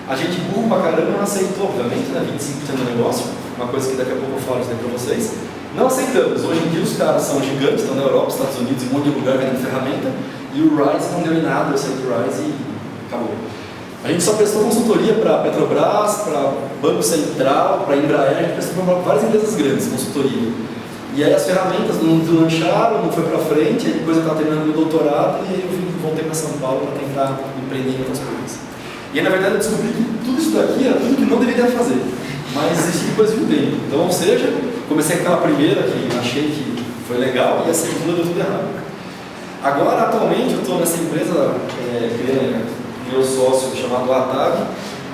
A gente burro pra caramba não aceitou, obviamente, né? 25% do negócio, uma coisa que daqui a pouco eu falo isso aí pra vocês. Não aceitamos. Hoje em dia os caras são gigantes, estão na Europa, Estados Unidos, em um monte de lugar vendendo ferramenta, e o Rise não deu em nada, eu saí do Rise e acabou. A gente só prestou consultoria para Petrobras, para Banco Central, para Embraer, a gente prestou para várias empresas grandes, consultoria. E aí as ferramentas não lancharam, não foi para frente, aí depois eu estava terminando meu doutorado e aí eu voltei para São Paulo para tentar empreender em outras coisas. E aí, na verdade, eu descobri que tudo isso daqui era tudo que não deveria fazer, mas existe depois de um tempo. Então, ou seja, comecei com aquela primeira que achei que foi legal e a segunda deu tudo errado. Agora, atualmente, eu estou nessa empresa, meu sócio chamado ATAG,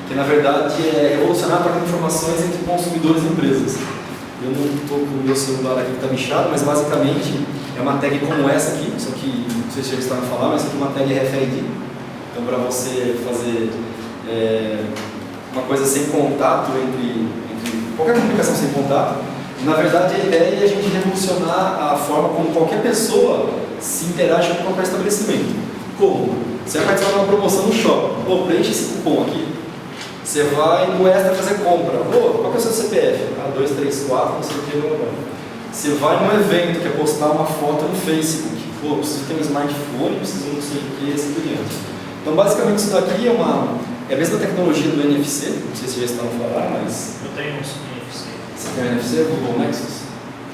que na verdade é revolucionar a troca de informações entre consumidores e empresas. Eu não estou com o meu celular aqui que está bichado, mas basicamente é uma tag como essa aqui, isso aqui, não sei se já estavam falando, mas isso aqui é uma tag RFID. Então, para você fazer uma coisa sem contato entre qualquer comunicação sem contato, na verdade a ideia é a gente revolucionar a forma como qualquer pessoa se interage com qualquer estabelecimento. Como? Você vai participar de uma promoção no shopping, preenche esse cupom aqui. Você vai no Extra fazer compra. Qual que é o seu CPF? 234, não sei o que, blá, blá. Você vai num evento, que é postar uma foto no Facebook. Preciso ter um smartphone, preciso não sei o que, assim por diante. Então, basicamente, isso daqui é a mesma tecnologia do NFC, não sei se já estão a falar, mas... Eu tenho um NFC. Você tem um NFC? Google Nexus?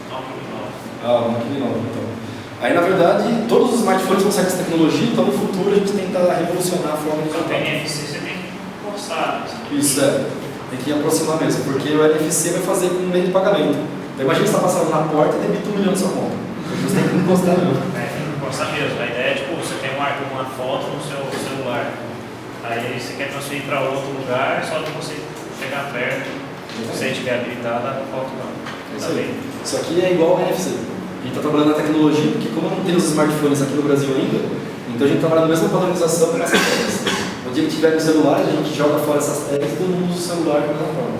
Não, que não, então. Aí, na verdade, todos os smartphones conseguem essa tecnologia, então no futuro a gente tenta revolucionar a forma de usar. Então, NFC você tem que postar. Isso, tem que aproximar mesmo, porque o NFC vai fazer com um meio de pagamento. Então, imagina você está passando na porta e debita 1 milhão na sua conta. Você tem que encostar mesmo. Tem que encostar mesmo. A ideia é, tipo, você tem uma foto no seu celular. Aí você quer transferir para outro lugar, só de você chegar perto, se você estiver habilitado, a foto não. Isso aqui é igual ao NFC. A gente está trabalhando na tecnologia, porque como não tem os smartphones aqui no Brasil ainda, então a gente trabalha na mesma padronização para essas tags. O dia que tiver no celular, a gente joga fora essas tags e todo mundo usa o celular da mesma forma.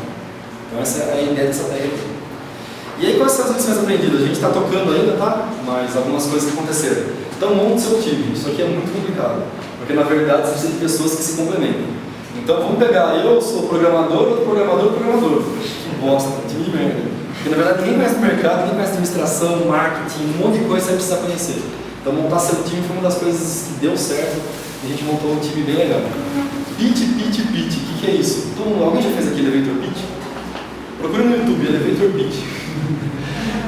Então essa é a ideia dessa tag aqui. E aí, quais são as lições aprendidas? A gente está tocando ainda, tá? Mas algumas coisas que aconteceram. Então, monte seu time. Isso aqui é muito complicado. Porque, na verdade, você precisa de pessoas que se complementem. Então, vamos pegar, eu sou programador, outro programador. Que bosta, time de merda. Porque, na verdade, ninguém conhece o mercado, ninguém conhece administração, marketing, um monte de coisa que você precisa conhecer. Então, montar seu time foi uma das coisas que deu certo. E a gente montou um time bem legal. Pitch. O que é isso? Alguém já fez aqui Elevator Pitch? Procura no YouTube, Elevator Pitch.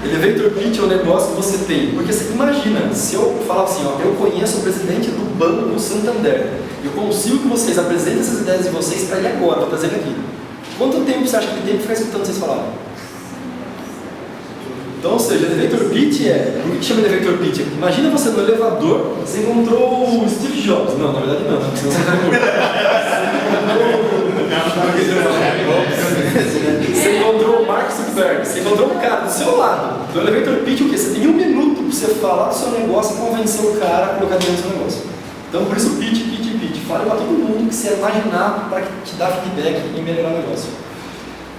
Elevator pitch é um negócio que você tem. Porque você imagina, se eu falar assim, ó, eu conheço o presidente do Banco Santander, eu consigo que vocês apresentem essas ideias de vocês para ele agora, vou trazer ele aqui. Quanto tempo você acha que ele tem para ficar escutando vocês falarem? Então, ou seja, elevator pitch por que chama elevator pitch? Imagina você no elevador, você encontrou o Steve Jobs. Não, na verdade não, senão você Você encontrou o Mark Zuckerberg, você encontrou um cara do seu lado. No elevator pitch, o quê? Você tem 1 minuto para você falar do seu negócio e convencer o cara a colocar dinheiro no seu negócio. Então, por isso, pitch. Fale para todo mundo que você imaginar para te dar feedback e melhorar o negócio.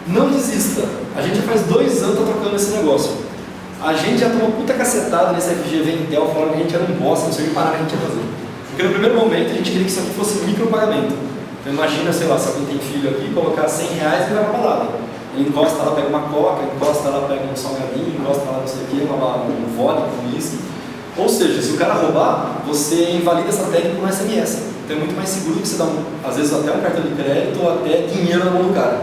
Não desista. A gente já faz 2 anos tocando esse negócio. A gente já tomou puta cacetada nesse FGV Intel falando que a gente era um bosta, não sei parar que a gente ia fazer. Porque no primeiro momento a gente queria que isso aqui fosse micropagamento. Então imagina, sei lá, se alguém tem filho aqui, colocar R$100 e vai pra balada. Ele encosta lá, pega uma coca, encosta lá, pega um salgadinho, encosta lá, não sei o que, um vodka, um whisky. Ou seja, se o cara roubar, você invalida essa técnica com um SMS. Então é muito mais seguro do que você dar, às vezes, até um cartão de crédito ou até dinheiro na mão do cara.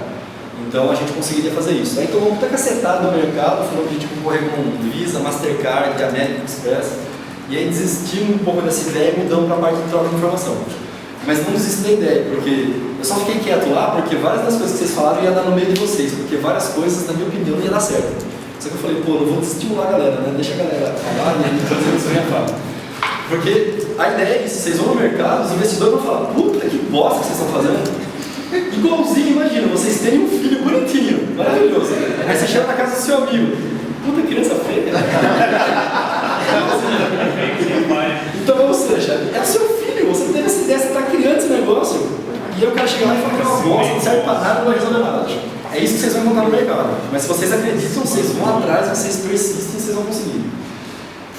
Então a gente conseguiria fazer isso. Aí tomou muita cacetada no mercado, falou que a gente concorrer com Visa, Mastercard, American Express. E aí desistimos um pouco dessa ideia e mudamos para a parte de troca de informação. Mas não desisti da ideia, porque eu só fiquei quieto lá porque várias das coisas que vocês falaram ia dar no meio de vocês, porque várias coisas, na minha opinião, não ia dar certo. Só que eu falei, pô, não vou desestimular a galera, né? Deixa a galera falar e a gente fazer isso minha fala. Porque a ideia é isso, vocês vão no mercado, os investidores vão falar, puta que bosta que vocês estão fazendo. Igualzinho, imagina, vocês têm um filho bonitinho, maravilhoso. Aí você chega na casa do seu amigo, puta criança feia. Então, ou seja, é o seu filho, você teve essa ideia, você está criando esse negócio. E aí o cara chega lá e fala que é uma bosta, não serve para nada, não vai resolver nada. É isso que vocês vão encontrar no mercado. Mas se vocês acreditam, vocês vão atrás, vocês persistem, vocês vão conseguir.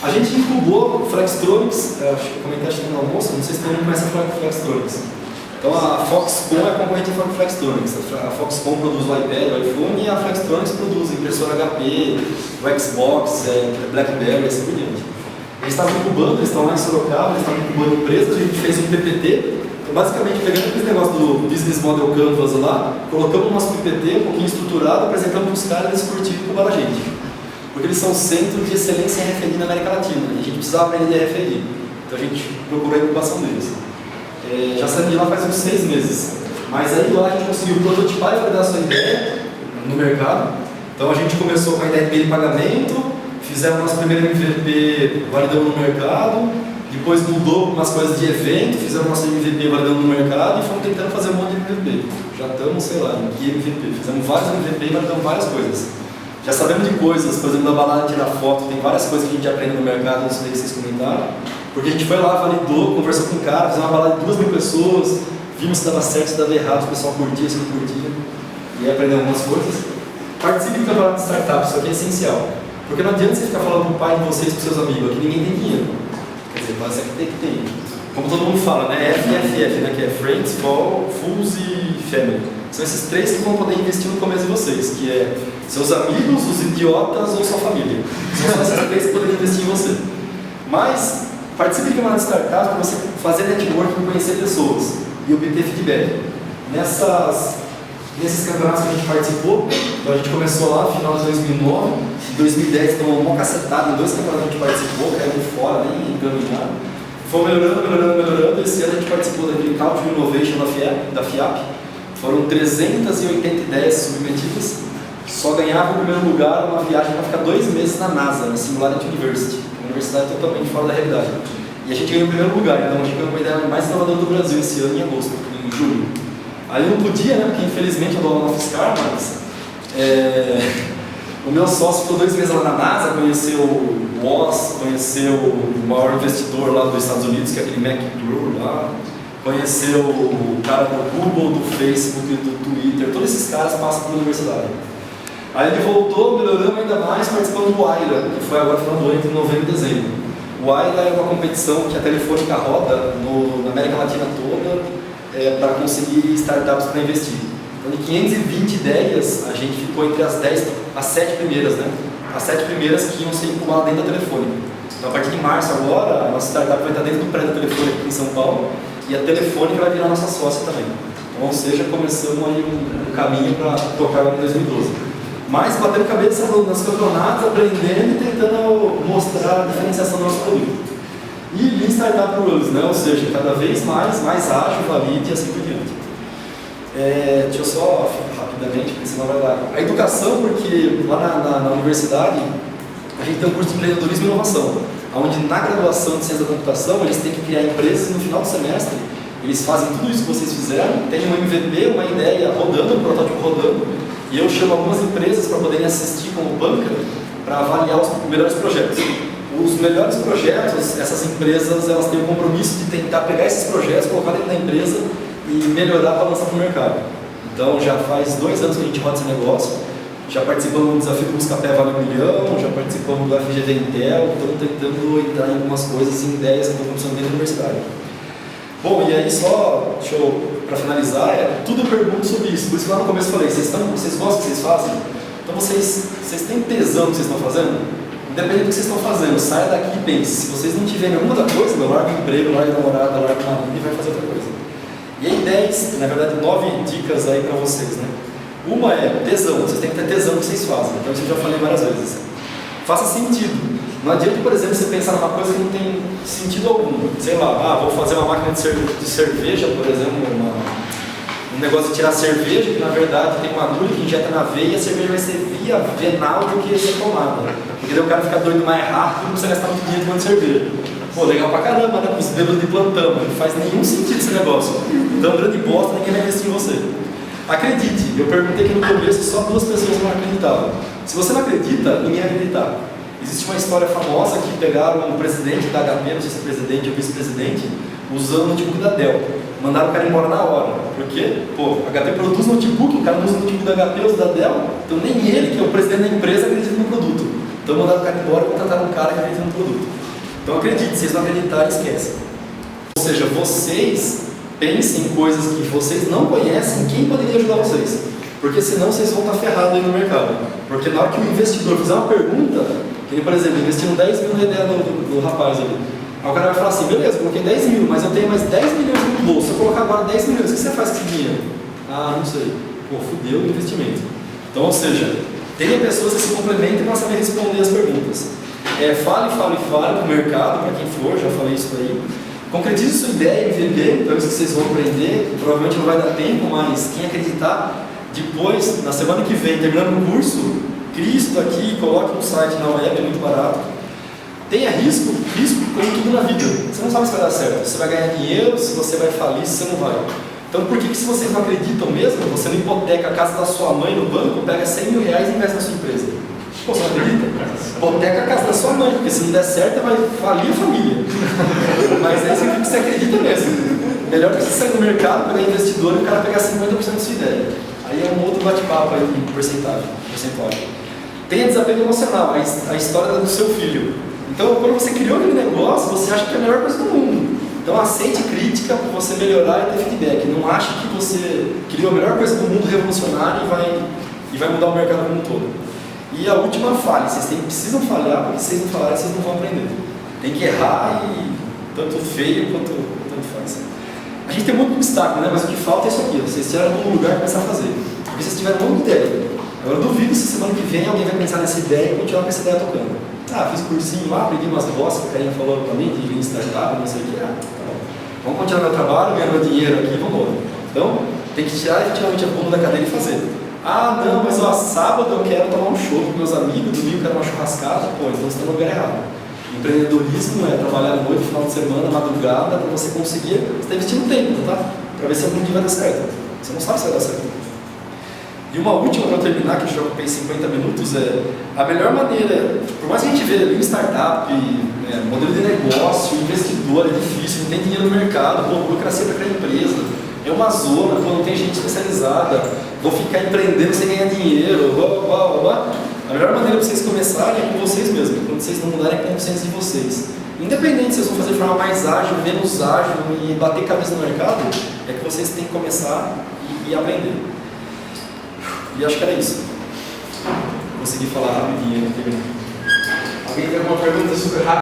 A gente incubou o Flextronics, acho que eu comentei no almoço, não sei se todo mundo conhece a Flextronics. Então a Foxconn é a concorrente da Flextronics. A Foxconn produz o iPad, o iPhone, e a Flextronics produz impressora HP, o Xbox, BlackBerry, assim por diante. Eles estavam incubando, eles estão lá em Sorocaba, eles estavam incubando empresas, a gente fez um PPT. Então, basicamente, pegando aquele negócio do Business Model Canvas lá, colocamos o nosso PPT um pouquinho estruturado, apresentamos para os caras e eles curtiram a gente. Porque eles são centro de excelência em RFID na América Latina, e a gente precisava aprender de RFID. Então a gente procurou a incubação deles. Já saí de lá faz uns 6 meses, mas aí lá a gente conseguiu prototipar e validar a sua ideia no mercado. Então a gente começou com a ideia de meio de pagamento, fizemos nosso primeiro MVP validando no mercado, depois mudou umas coisas de evento, fizemos nosso MVP validando no mercado e fomos tentando fazer um monte de MVP. Já estamos, sei lá, em que MVP? Fizemos vários MVP e validamos várias coisas. Já sabemos de coisas, por exemplo, da balada de tirar foto, tem várias coisas que a gente aprende no mercado, não sei se vocês comentaram. Porque a gente foi lá, validou, conversou com o cara, fizemos uma balada de 2.000 pessoas, vimos se dava certo, se dava errado, o pessoal curtia, se não curtia, e aí aprendemos algumas coisas. Participe do campeonato de startup, isso aqui é essencial. Porque não adianta você ficar falando para o pai de vocês e para os seus amigos, aqui ninguém tem dinheiro. Quer dizer, mas é que tem que ter. Como todo mundo fala, né? FFF, né? Que é Friends, Fools e Family. São esses 3 que vão poder investir no começo de vocês, que é seus amigos, os idiotas ou sua família. São só esses 3 que podem investir em você. Mas participe do campeonato de startup para você fazer networking, conhecer pessoas e obter feedback. Nesses campeonatos que a gente participou, então a gente começou lá no final de 2009, em 2010 tomou uma cacetada, em 2 campeonatos que a gente participou, caiu fora, nem encaminhado. Foi melhorando, esse ano a gente participou daquele Country Innovation da FIAP, foram 380 ideias submetidas, só ganhava o primeiro lugar uma viagem para ficar 2 meses na NASA, na Singularity University, uma universidade totalmente fora da realidade. E a gente ganhou o primeiro lugar, então a gente ganhou uma ideia mais inovadora do Brasil esse ano, em agosto, em julho. Aí eu não podia, né, porque infelizmente eu dou aula na Fiscar, mas o meu sócio ficou 2 meses lá na NASA, conheceu o Oz, conheceu o maior investidor lá dos Estados Unidos, que é aquele McGrew lá, conheceu o cara do Google, do Facebook, do Twitter, todos esses caras passam pela universidade. Aí ele voltou, melhorando ainda mais, participando do AILA, que foi agora final do ano, entre novembro e dezembro. O AILA é uma competição que a Telefônica roda na América Latina toda, para conseguir startups para investir. Então, de 520 ideias, a gente ficou entre as 7 primeiras, né? As 7 primeiras que iam ser incubadas dentro da Telefônica. Então, a partir de março agora, a nossa startup vai estar dentro do prédio da Telefônica aqui em São Paulo e a Telefônica vai virar nossa sócia também. Então, ou seja, começamos aí um caminho para tocar em 2012. mas batendo cabeça nas campeonatos, aprendendo e tentando mostrar a diferenciação do nosso produto. E Lean Startup Rules, né? Ou seja, cada vez mais ágil, valide e assim por diante. Deixa eu só, rapidamente, porque senão vai dar. A educação, porque lá na universidade a gente tem um curso de empreendedorismo e inovação, onde na graduação de ciência da computação eles têm que criar empresas e no final do semestre eles fazem tudo isso que vocês fizeram, tem um MVP, uma ideia rodando, um protótipo rodando, e eu chamo algumas empresas para poderem assistir como banca para avaliar os melhores projetos. Os melhores projetos, essas empresas elas têm o compromisso de tentar pegar esses projetos, colocar dentro da empresa e melhorar para lançar para o mercado. Então já faz 2 anos que a gente roda esse negócio, já participamos do desafio do Buscapé Vale 1 milhão, já participamos do FGV Intel, estamos tentando entrar em algumas coisas, em ideias que estão funcionando dentro da universidade. Bom, e aí só, para finalizar, tudo eu pergunto sobre isso, por isso que lá no começo eu falei, vocês gostam do que vocês fazem? Então vocês têm tesão no que vocês estão fazendo? Independente do que vocês estão fazendo, saia daqui e pense, se vocês não tiverem alguma outra coisa, larga o emprego, larga a namorada, larga o marido e vai fazer outra coisa. E aí 10, na verdade 9 dicas aí para vocês, né? Uma é tesão, vocês têm que ter tesão no que vocês fazem, então isso eu já falei várias vezes. Faça sentido. Não adianta, por exemplo, você pensar numa coisa que não tem sentido algum. Sei lá, vou fazer uma máquina de cerveja, por exemplo, um negócio de tirar cerveja, que na verdade tem uma agulha que injeta na veia e a cerveja vai ser via venal do que ser tomada. Porque daí o cara fica doido mais rápido e não precisa gastar muito dinheiro tomando cerveja. Pô, legal pra caramba, né? Os bêbados de plantão, não faz nenhum sentido esse negócio. Então, grande bosta, ninguém vai investir em você. Acredite, eu perguntei aqui no começo e só 2 pessoas não acreditavam. Se você não acredita, ninguém vai acreditar. Existe uma história famosa que pegaram o presidente da HP, não sei se é presidente ou vice-presidente, usando o notebook da Dell. Mandaram o cara embora na hora. Por quê? Pô, a HP produz notebook, o cara não usa o notebook da HP, usa da Dell, então nem ele, que é o presidente da empresa, acredita no produto. Então mandaram o cara embora e contrataram um cara que acredita no produto. Então acredite, se vocês não acreditarem, esquecem. Ou seja, vocês pensem em coisas que vocês não conhecem, quem poderia ajudar vocês. Porque senão vocês vão estar ferrados aí no mercado. Porque na hora que o investidor fizer uma pergunta, que, por exemplo, investiram 10 mil na ideia do rapaz ali. Aí o cara vai falar assim, beleza, coloquei 10 mil, mas eu tenho mais 10 milhões no bolso, se eu colocar agora 10 milhões, o que você faz com esse dinheiro? Ah, não sei. Pô, fudeu o investimento. Então, ou seja, tenha pessoas que se complementem para saber responder as perguntas. Fale para o mercado, para quem for, já falei isso aí. Concretize sua ideia, MVP, então isso que vocês vão aprender, provavelmente não vai dar tempo, mas quem acreditar, depois, na semana que vem, terminando o curso, crie isso daqui, coloque no site, na web, é muito barato. Tenha risco como tudo na vida. Você não sabe se vai dar certo, se você vai ganhar dinheiro, se você vai falir, se você não vai. Então por que se vocês não acreditam mesmo, você não hipoteca a casa da sua mãe no banco, pega 100 mil reais e investe na sua empresa? Pô, você não acredita? Hipoteca a casa da sua mãe, porque se não der certo, vai falir a família. Mas é isso que você acredita mesmo. Melhor que você sair no mercado, pegar investidor e o cara pegar 50% da sua ideia. Aí é um outro bate-papo aí de percentual. Tenha desapego emocional, a história do seu filho. Então, quando você criou aquele negócio, você acha que é a melhor coisa do mundo. Então, aceite crítica para você melhorar e ter feedback. Não ache que você criou a melhor coisa do mundo, revolucionária e vai mudar o mercado como um todo. E a última, fale. Vocês precisam falhar, porque se vocês não falarem, vocês não vão aprender. Tem que errar e tanto feio quanto faz. A gente tem muito obstáculo, né? Mas o que falta é isso aqui. Vocês tiraram um lugar e começar a fazer. Porque vocês tiveram uma ideia. Agora eu duvido se semana que vem alguém vai pensar nessa ideia e continuar com essa ideia tocando. Fiz cursinho lá, peguei umas bostas que a Karine falou pra mim, de startup, não sei o que. Tá bom. Vamos continuar meu trabalho, ganhar meu dinheiro aqui, vamos embora. Então, tem que tirar efetivamente a bunda da cadeira e fazer. Não, mas sábado eu quero tomar um show com meus amigos, domingo eu quero uma churrascada. Pô, então você está no lugar errado. Empreendedorismo é trabalhar à noite, final de semana, madrugada, para você conseguir. Você está investindo tempo, tá? Para ver se algum dia vai dar certo. Você não sabe se vai dar certo. E uma última para terminar, que eu já ocupei 50 minutos, a melhor maneira, por mais que a gente veja ali startup, modelo de negócio, investidor, é difícil, não tem dinheiro no mercado, burocracia para criar empresa, é uma zona, não tem gente especializada, vou ficar empreendendo sem ganhar dinheiro, blá, blá, blá. A melhor maneira para vocês começarem é com vocês mesmos, quando vocês não mudarem a consciência de vocês. Independente se vocês vão fazer de forma mais ágil, menos ágil e bater cabeça no mercado, é que vocês têm que começar e aprender. E acho que era isso. Consegui falar rapidinho. Alguém tem alguma pergunta super rápida?